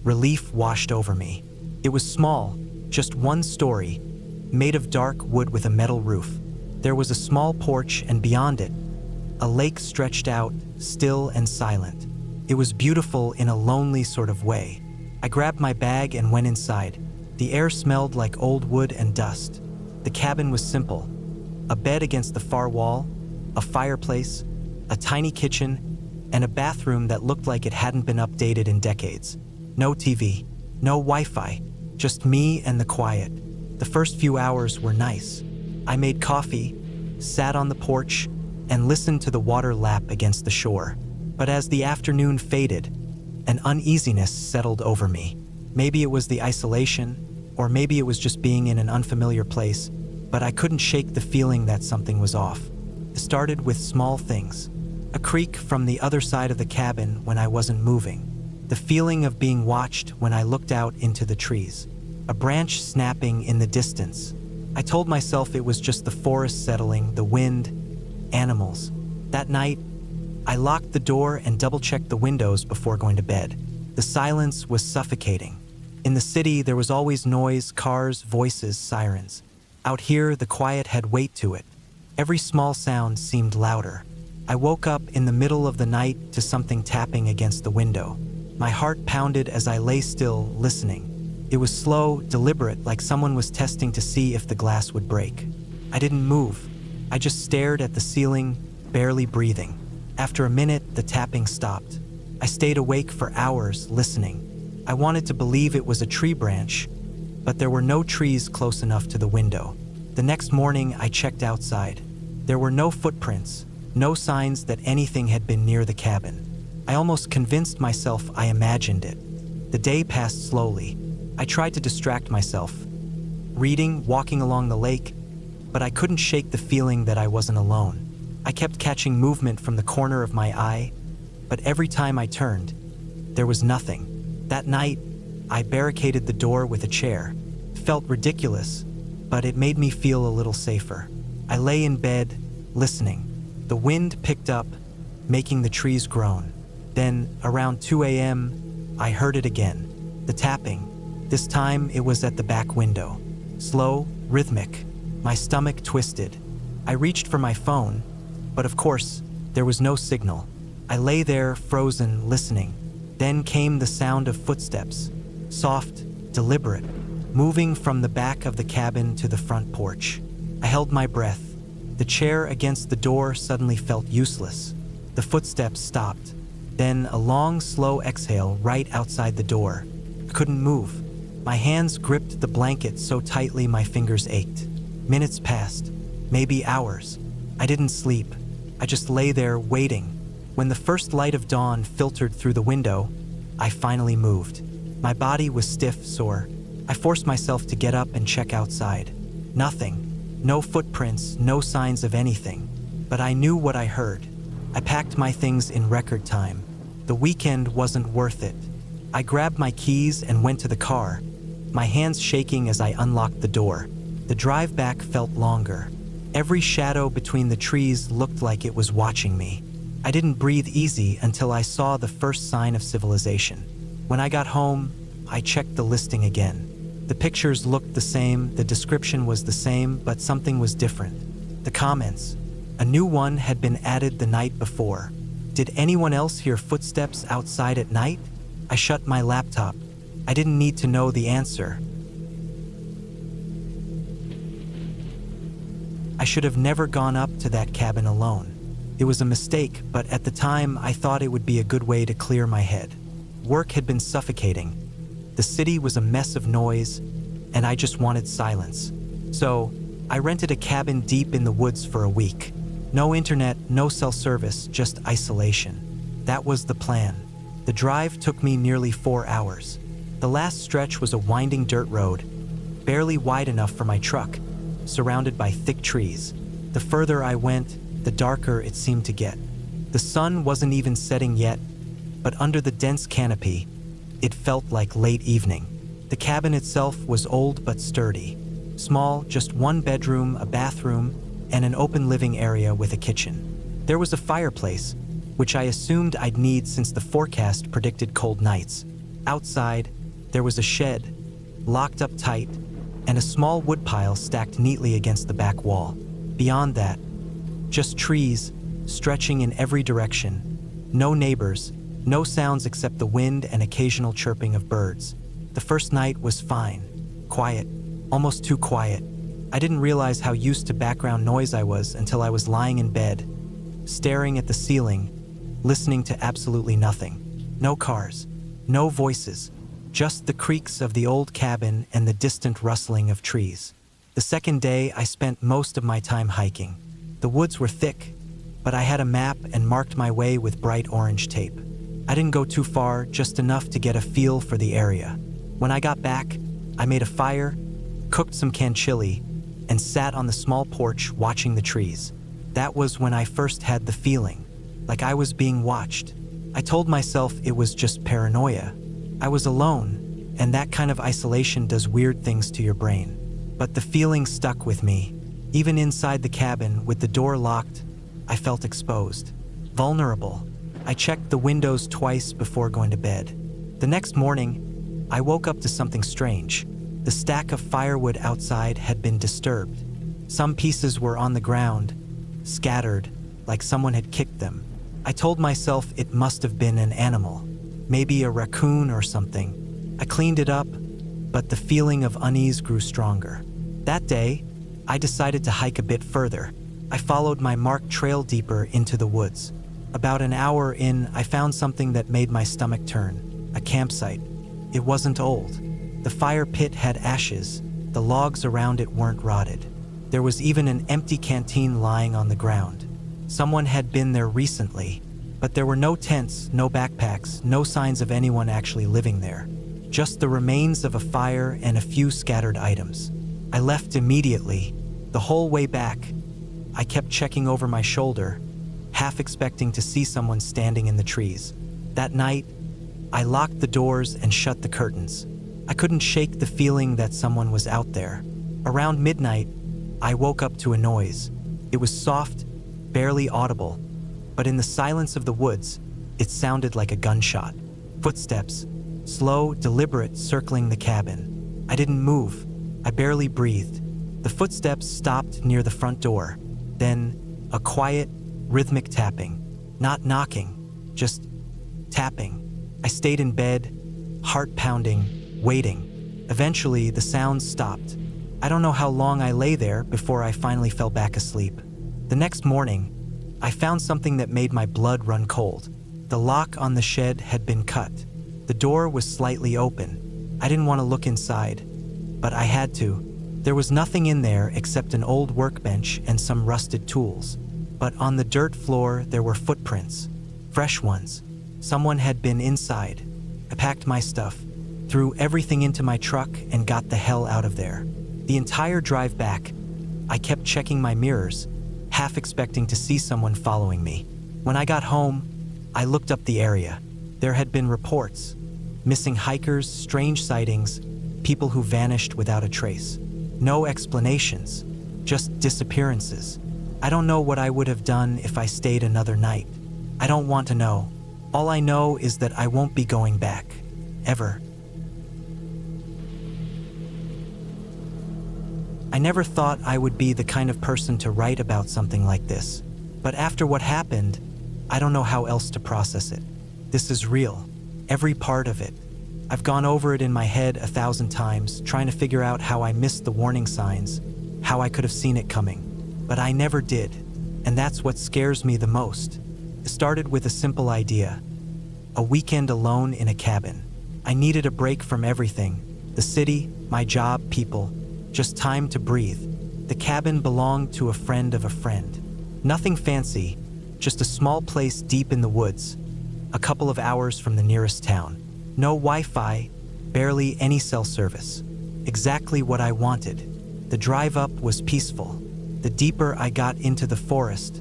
relief washed over me. It was small, just one story, made of dark wood with a metal roof. There was a small porch, and beyond it, a lake stretched out, still and silent. It was beautiful in a lonely sort of way. I grabbed my bag and went inside. The air smelled like old wood and dust. The cabin was simple. A bed against the far wall, a fireplace, a tiny kitchen, and a bathroom that looked like it hadn't been updated in decades. No TV, no Wi-Fi, just me and the quiet. The first few hours were nice. I made coffee, sat on the porch, and listened to the water lap against the shore. But as the afternoon faded, an uneasiness settled over me. Maybe it was the isolation, or maybe it was just being in an unfamiliar place, but I couldn't shake the feeling that something was off. It started with small things. A creak from the other side of the cabin when I wasn't moving. The feeling of being watched when I looked out into the trees. A branch snapping in the distance. I told myself it was just the forest settling, the wind, animals. That night, I locked the door and double-checked the windows before going to bed. The silence was suffocating. In the city, there was always noise, cars, voices, sirens. Out here, the quiet had weight to it. Every small sound seemed louder. I woke up in the middle of the night to something tapping against the window. My heart pounded as I lay still, listening. It was slow, deliberate, like someone was testing to see if the glass would break. I didn't move. I just stared at the ceiling, barely breathing. After a minute, the tapping stopped. I stayed awake for hours, listening. I wanted to believe it was a tree branch, but there were no trees close enough to the window. The next morning, I checked outside. There were no footprints, no signs that anything had been near the cabin. I almost convinced myself I imagined it. The day passed slowly. I tried to distract myself, reading, walking along the lake, but I couldn't shake the feeling that I wasn't alone. I kept catching movement from the corner of my eye, but every time I turned, there was nothing. That night, I barricaded the door with a chair. It felt ridiculous, but it made me feel a little safer. I lay in bed, listening. The wind picked up, making the trees groan. Then, around 2 a.m., I heard it again. The tapping. This time, it was at the back window. Slow, rhythmic. My stomach twisted. I reached for my phone, but of course, there was no signal. I lay there, frozen, listening. Then came the sound of footsteps. Soft, deliberate, moving from the back of the cabin to the front porch. I held my breath. The chair against the door suddenly felt useless. The footsteps stopped. Then a long, slow exhale right outside the door. I couldn't move. My hands gripped the blanket so tightly my fingers ached. Minutes passed, maybe hours. I didn't sleep. I just lay there waiting. When the first light of dawn filtered through the window, I finally moved. My body was stiff, sore. I forced myself to get up and check outside. Nothing. No footprints, no signs of anything. But I knew what I heard. I packed my things in record time. The weekend wasn't worth it. I grabbed my keys and went to the car, my hands shaking as I unlocked the door. The drive back felt longer. Every shadow between the trees looked like it was watching me. I didn't breathe easy until I saw the first sign of civilization. When I got home, I checked the listing again. The pictures looked the same, the description was the same, but something was different. The comments. A new one had been added the night before. Did anyone else hear footsteps outside at night? I shut my laptop. I didn't need to know the answer. I should have never gone up to that cabin alone. It was a mistake, but at the time I thought it would be a good way to clear my head. Work had been suffocating. The city was a mess of noise, and I just wanted silence. So, I rented a cabin deep in the woods for a week. No internet, no cell service, just isolation. That was the plan. The drive took me nearly 4 hours. The last stretch was a winding dirt road, barely wide enough for my truck, surrounded by thick trees. The further I went, the darker it seemed to get. The sun wasn't even setting yet, but under the dense canopy, it felt like late evening. The cabin itself was old but sturdy. Small, just one bedroom, a bathroom, and an open living area with a kitchen. There was a fireplace, which I assumed I'd need since the forecast predicted cold nights. Outside, there was a shed, locked up tight, and a small woodpile stacked neatly against the back wall. Beyond that, just trees, stretching in every direction. No neighbors, no sounds except the wind and occasional chirping of birds. The first night was fine, quiet, almost too quiet. I didn't realize how used to background noise I was until I was lying in bed, staring at the ceiling, listening to absolutely nothing. No cars, no voices, just the creaks of the old cabin and the distant rustling of trees. The second day, I spent most of my time hiking. The woods were thick, but I had a map and marked my way with bright orange tape. I didn't go too far, just enough to get a feel for the area. When I got back, I made a fire, cooked some canned chili, and sat on the small porch watching the trees. That was when I first had the feeling, like I was being watched. I told myself it was just paranoia. I was alone, and that kind of isolation does weird things to your brain. But the feeling stuck with me. Even inside the cabin, with the door locked, I felt exposed, vulnerable. I checked the windows twice before going to bed. The next morning, I woke up to something strange. The stack of firewood outside had been disturbed. Some pieces were on the ground, scattered, like someone had kicked them. I told myself it must have been an animal, maybe a raccoon or something. I cleaned it up, but the feeling of unease grew stronger. That day, I decided to hike a bit further. I followed my marked trail deeper into the woods. About an hour in, I found something that made my stomach turn: a campsite. It wasn't old. The fire pit had ashes. The logs around it weren't rotted. There was even an empty canteen lying on the ground. Someone had been there recently, but there were no tents, no backpacks, no signs of anyone actually living there. Just the remains of a fire and a few scattered items. I left immediately. The whole way back, I kept checking over my shoulder, half expecting to see someone standing in the trees. That night, I locked the doors and shut the curtains. I couldn't shake the feeling that someone was out there. Around midnight, I woke up to a noise. It was soft, barely audible, but in the silence of the woods, it sounded like a gunshot. Footsteps, slow, deliberate, circling the cabin. I didn't move. I barely breathed. The footsteps stopped near the front door. Then, a quiet, rhythmic tapping. Not knocking, just tapping. I stayed in bed, heart pounding, waiting. Eventually, the sounds stopped. I don't know how long I lay there before I finally fell back asleep. The next morning, I found something that made my blood run cold. The lock on the shed had been cut. The door was slightly open. I didn't want to look inside, but I had to. There was nothing in there except an old workbench and some rusted tools. But on the dirt floor, there were footprints. Fresh ones. Someone had been inside. I packed my stuff, threw everything into my truck, and got the hell out of there. The entire drive back, I kept checking my mirrors, half expecting to see someone following me. When I got home, I looked up the area. There had been reports. Missing hikers, strange sightings, people who vanished without a trace. No explanations, just disappearances. I don't know what I would have done if I stayed another night. I don't want to know. All I know is that I won't be going back. Ever. I never thought I would be the kind of person to write about something like this. But after what happened, I don't know how else to process it. This is real. Every part of it. I've gone over it in my head 1,000 times, trying to figure out how I missed the warning signs, how I could have seen it coming. But I never did. And that's what scares me the most. It started with a simple idea. A weekend alone in a cabin. I needed a break from everything. The city, my job, people. Just time to breathe. The cabin belonged to a friend of a friend. Nothing fancy, just a small place deep in the woods, a couple of hours from the nearest town. No Wi-Fi, barely any cell service. Exactly what I wanted. The drive up was peaceful. The deeper I got into the forest,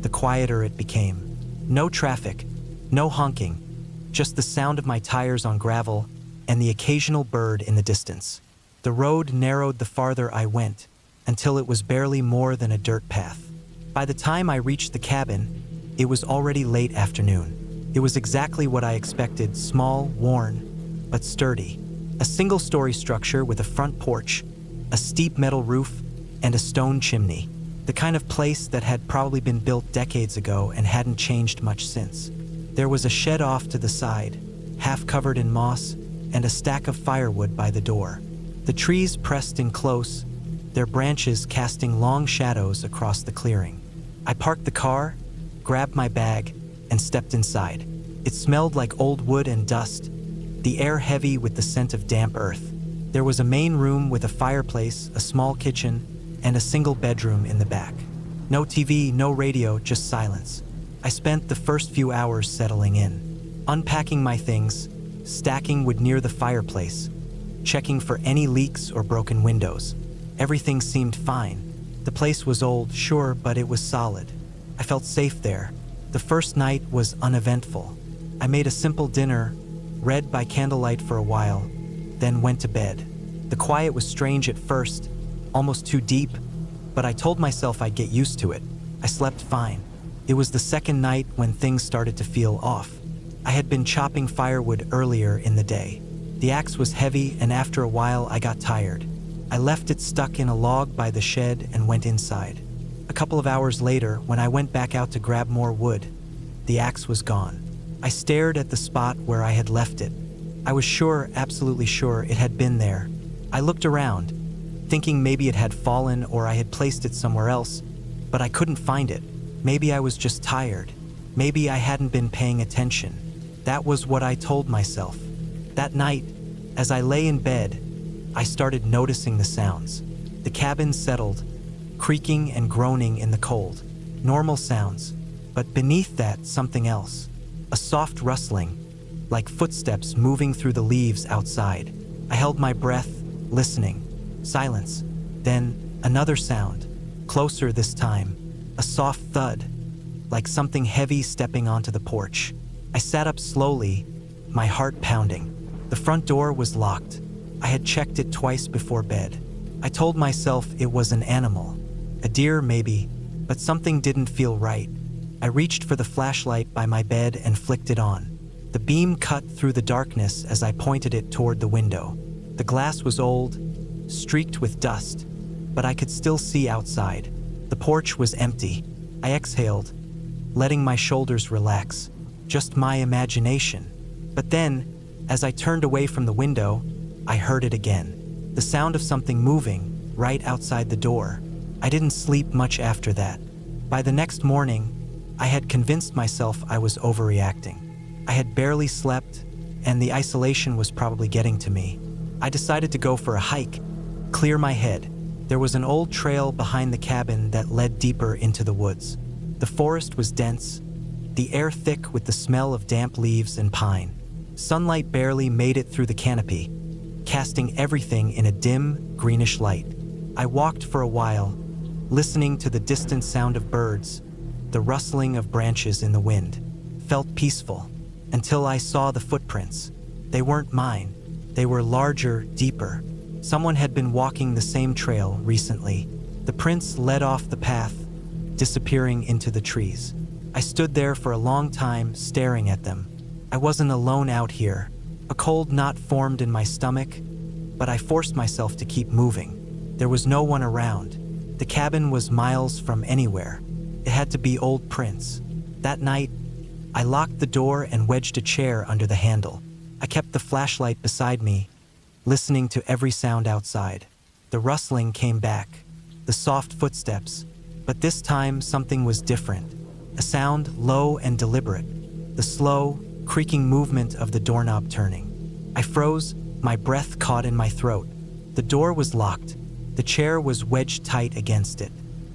the quieter it became. No traffic, no honking, just the sound of my tires on gravel and the occasional bird in the distance. The road narrowed the farther I went, until it was barely more than a dirt path. By the time I reached the cabin, it was already late afternoon. It was exactly what I expected: small, worn, but sturdy. A single-story structure with a front porch, a steep metal roof, and a stone chimney. The kind of place that had probably been built decades ago and hadn't changed much since. There was a shed off to the side, half covered in moss, and a stack of firewood by the door. The trees pressed in close, their branches casting long shadows across the clearing. I parked the car, grabbed my bag, and stepped inside. It smelled like old wood and dust, the air heavy with the scent of damp earth. There was a main room with a fireplace, a small kitchen, and a single bedroom in the back. No TV, no radio, just silence. I spent the first few hours settling in, unpacking my things, stacking wood near the fireplace, checking for any leaks or broken windows. Everything seemed fine. The place was old, sure, but it was solid. I felt safe there. The first night was uneventful. I made a simple dinner, read by candlelight for a while, then went to bed. The quiet was strange at first, almost too deep, but I told myself I'd get used to it. I slept fine. It was the second night when things started to feel off. I had been chopping firewood earlier in the day. The axe was heavy, and after a while I got tired. I left it stuck in a log by the shed and went inside. A couple of hours later, when I went back out to grab more wood, the axe was gone. I stared at the spot where I had left it. I was sure, absolutely sure, it had been there. I looked around, thinking maybe it had fallen or I had placed it somewhere else, but I couldn't find it. Maybe I was just tired. Maybe I hadn't been paying attention. That was what I told myself. That night, as I lay in bed, I started noticing the sounds. The cabin settled, creaking and groaning in the cold. Normal sounds, but beneath that, something else. A soft rustling, like footsteps moving through the leaves outside. I held my breath, listening. Silence. Then, another sound. Closer this time. A soft thud, like something heavy stepping onto the porch. I sat up slowly, my heart pounding. The front door was locked. I had checked it twice before bed. I told myself it was an animal. A deer, maybe, but something didn't feel right. I reached for the flashlight by my bed and flicked it on. The beam cut through the darkness as I pointed it toward the window. The glass was old, streaked with dust, but I could still see outside. The porch was empty. I exhaled, letting my shoulders relax. Just my imagination. But then, as I turned away from the window, I heard it again. The sound of something moving right outside the door. I didn't sleep much after that. By the next morning, I had convinced myself I was overreacting. I had barely slept, and the isolation was probably getting to me. I decided to go for a hike, clear my head. There was an old trail behind the cabin that led deeper into the woods. The forest was dense, the air thick with the smell of damp leaves and pine. Sunlight barely made it through the canopy, casting everything in a dim, greenish light. I walked for a while, listening to the distant sound of birds, the rustling of branches in the wind. Felt peaceful, until I saw the footprints. They weren't mine. They were larger, deeper. Someone had been walking the same trail recently. The prints led off the path, disappearing into the trees. I stood there for a long time, staring at them. I wasn't alone out here. A cold knot formed in my stomach, but I forced myself to keep moving. There was no one around. The cabin was miles from anywhere. It had to be old prints. That night, I locked the door and wedged a chair under the handle. I kept the flashlight beside me, listening to every sound outside. The rustling came back, the soft footsteps, but this time something was different. A sound low and deliberate, the slow, creaking movement of the doorknob turning. I froze, my breath caught in my throat. The door was locked. The chair was wedged tight against it.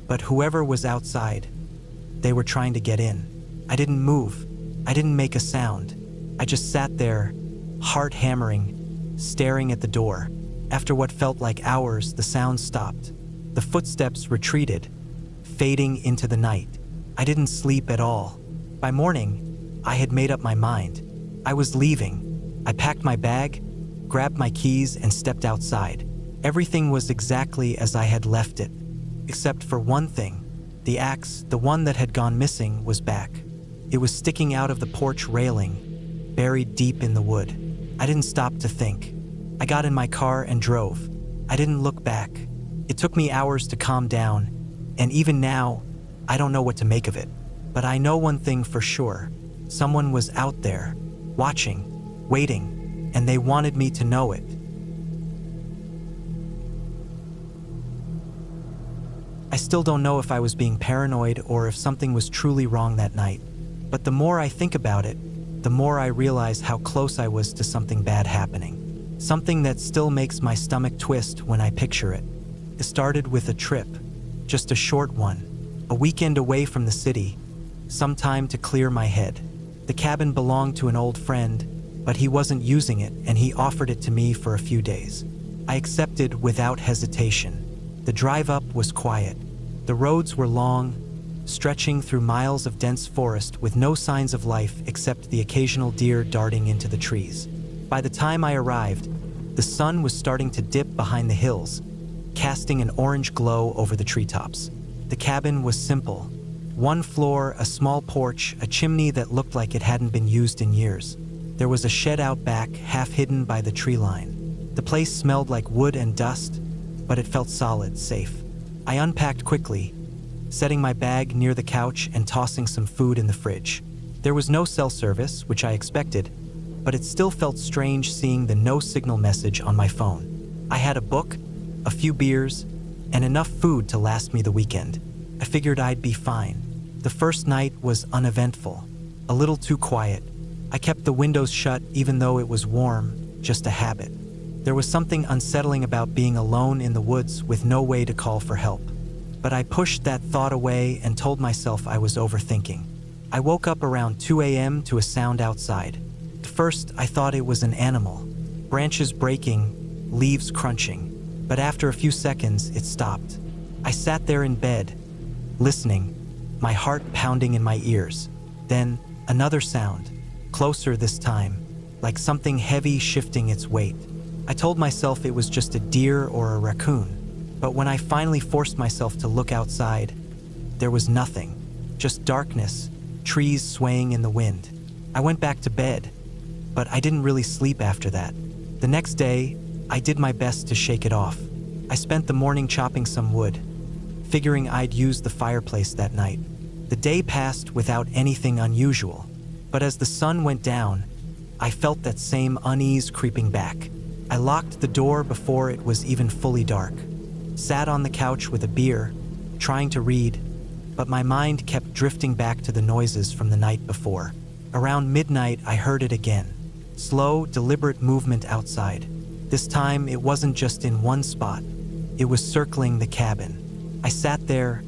But whoever was outside, they were trying to get in. I didn't move. I didn't make a sound. I just sat there, heart hammering, staring at the door. After what felt like hours, the sound stopped. The footsteps retreated, fading into the night. I didn't sleep at all. By morning, I had made up my mind. I was leaving. I packed my bag, grabbed my keys, and stepped outside. Everything was exactly as I had left it, except for one thing. The axe, the one that had gone missing, was back. It was sticking out of the porch railing, buried deep in the wood. I didn't stop to think. I got in my car and drove. I didn't look back. It took me hours to calm down, and even now, I don't know what to make of it. But I know one thing for sure. Someone was out there, watching, waiting, and they wanted me to know it. I still don't know if I was being paranoid or if something was truly wrong that night. But the more I think about it, the more I realize how close I was to something bad happening. Something that still makes my stomach twist when I picture it. It started with a trip, just a short one, a weekend away from the city, some time to clear my head. The cabin belonged to an old friend, but he wasn't using it and he offered it to me for a few days. I accepted without hesitation. The drive up was quiet. The roads were long, stretching through miles of dense forest with no signs of life except the occasional deer darting into the trees. By the time I arrived, the sun was starting to dip behind the hills, casting an orange glow over the treetops. The cabin was simple. One floor, a small porch, a chimney that looked like it hadn't been used in years. There was a shed out back, half hidden by the tree line. The place smelled like wood and dust, but it felt solid, safe. I unpacked quickly, setting my bag near the couch and tossing some food in the fridge. There was no cell service, which I expected, but it still felt strange seeing the no signal message on my phone. I had a book, a few beers, and enough food to last me the weekend. I figured I'd be fine. The first night was uneventful, a little too quiet. I kept the windows shut even though it was warm, just a habit. There was something unsettling about being alone in the woods with no way to call for help. But I pushed that thought away and told myself I was overthinking. I woke up around 2 a.m. to a sound outside. At first, I thought it was an animal, branches breaking, leaves crunching. But after a few seconds, it stopped. I sat there in bed, listening, my heart pounding in my ears. Then, another sound, closer this time, like something heavy shifting its weight. I told myself it was just a deer or a raccoon, but when I finally forced myself to look outside, there was nothing, just darkness, trees swaying in the wind. I went back to bed, but I didn't really sleep after that. The next day, I did my best to shake it off. I spent the morning chopping some wood, figuring I'd use the fireplace that night. The day passed without anything unusual, but as the sun went down, I felt that same unease creeping back. I locked the door before it was even fully dark, sat on the couch with a beer, trying to read, but my mind kept drifting back to the noises from the night before. Around midnight, I heard it again. Slow, deliberate movement outside. This time, it wasn't just in one spot. It was circling the cabin. I sat there,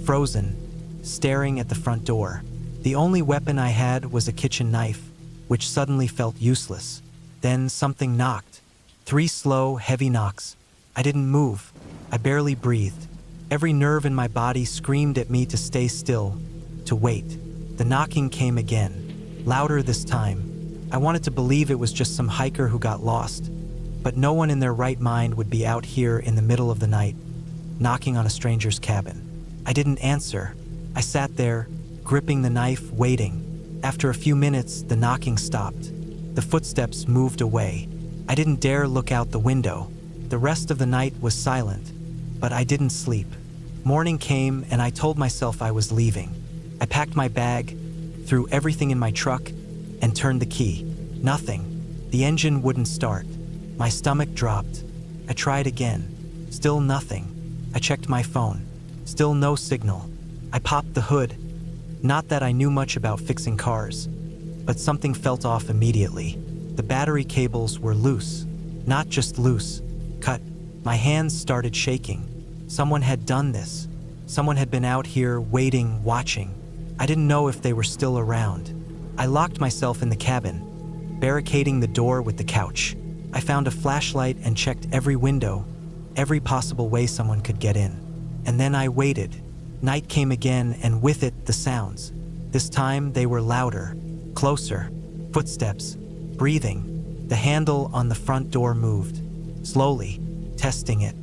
frozen, staring at the front door. The only weapon I had was a kitchen knife, which suddenly felt useless. Then something knocked. 3 slow, heavy knocks. I didn't move. I barely breathed. Every nerve in my body screamed at me to stay still, to wait. The knocking came again, louder this time. I wanted to believe it was just some hiker who got lost, but no one in their right mind would be out here in the middle of the night, knocking on a stranger's cabin. I didn't answer. I sat there, gripping the knife, waiting. After a few minutes, the knocking stopped. The footsteps moved away. I didn't dare look out the window. The rest of the night was silent, but I didn't sleep. Morning came and I told myself I was leaving. I packed my bag, threw everything in my truck, and turned the key. Nothing. The engine wouldn't start. My stomach dropped. I tried again. Still nothing. I checked my phone. Still no signal. I popped the hood. Not that I knew much about fixing cars, but something felt off immediately. The battery cables were loose. Not just loose, cut. My hands started shaking. Someone had done this. Someone had been out here waiting, watching. I didn't know if they were still around. I locked myself in the cabin, barricading the door with the couch. I found a flashlight and checked every window, every possible way someone could get in. And then I waited. Night came again, and with it, the sounds. This time, they were louder, closer. Footsteps, breathing. The handle on the front door moved, slowly, testing it.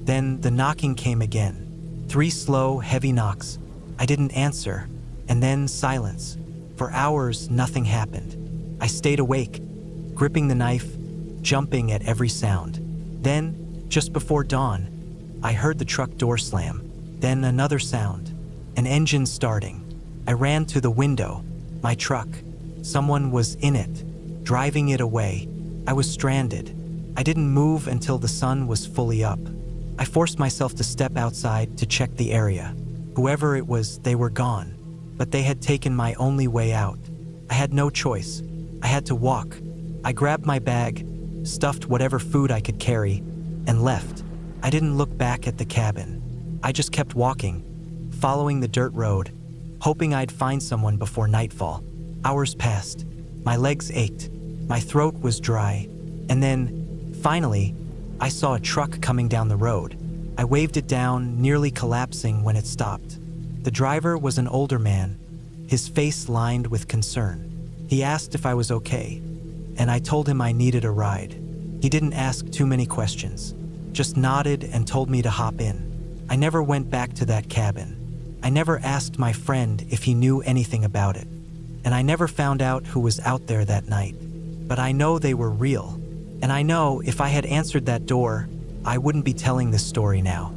Then the knocking came again. 3 slow, heavy knocks. I didn't answer, and then silence. For hours, nothing happened. I stayed awake, gripping the knife, jumping at every sound. Then, just before dawn, I heard the truck door slam. Then another sound, an engine starting. I ran to the window. My truck. Someone was in it, driving it away. I was stranded. I didn't move until the sun was fully up. I forced myself to step outside to check the area. Whoever it was, they were gone, but they had taken my only way out. I had no choice. I had to walk. I grabbed my bag, stuffed whatever food I could carry, and left. I didn't look back at the cabin. I just kept walking, following the dirt road, hoping I'd find someone before nightfall. Hours passed. My legs ached. My throat was dry. And then, finally, I saw a truck coming down the road. I waved it down, nearly collapsing when it stopped. The driver was an older man, his face lined with concern. He asked if I was okay, and I told him I needed a ride. He didn't ask too many questions, just nodded and told me to hop in. I never went back to that cabin. I never asked my friend if he knew anything about it, and I never found out who was out there that night. But I know they were real, and I know if I had answered that door, I wouldn't be telling this story now.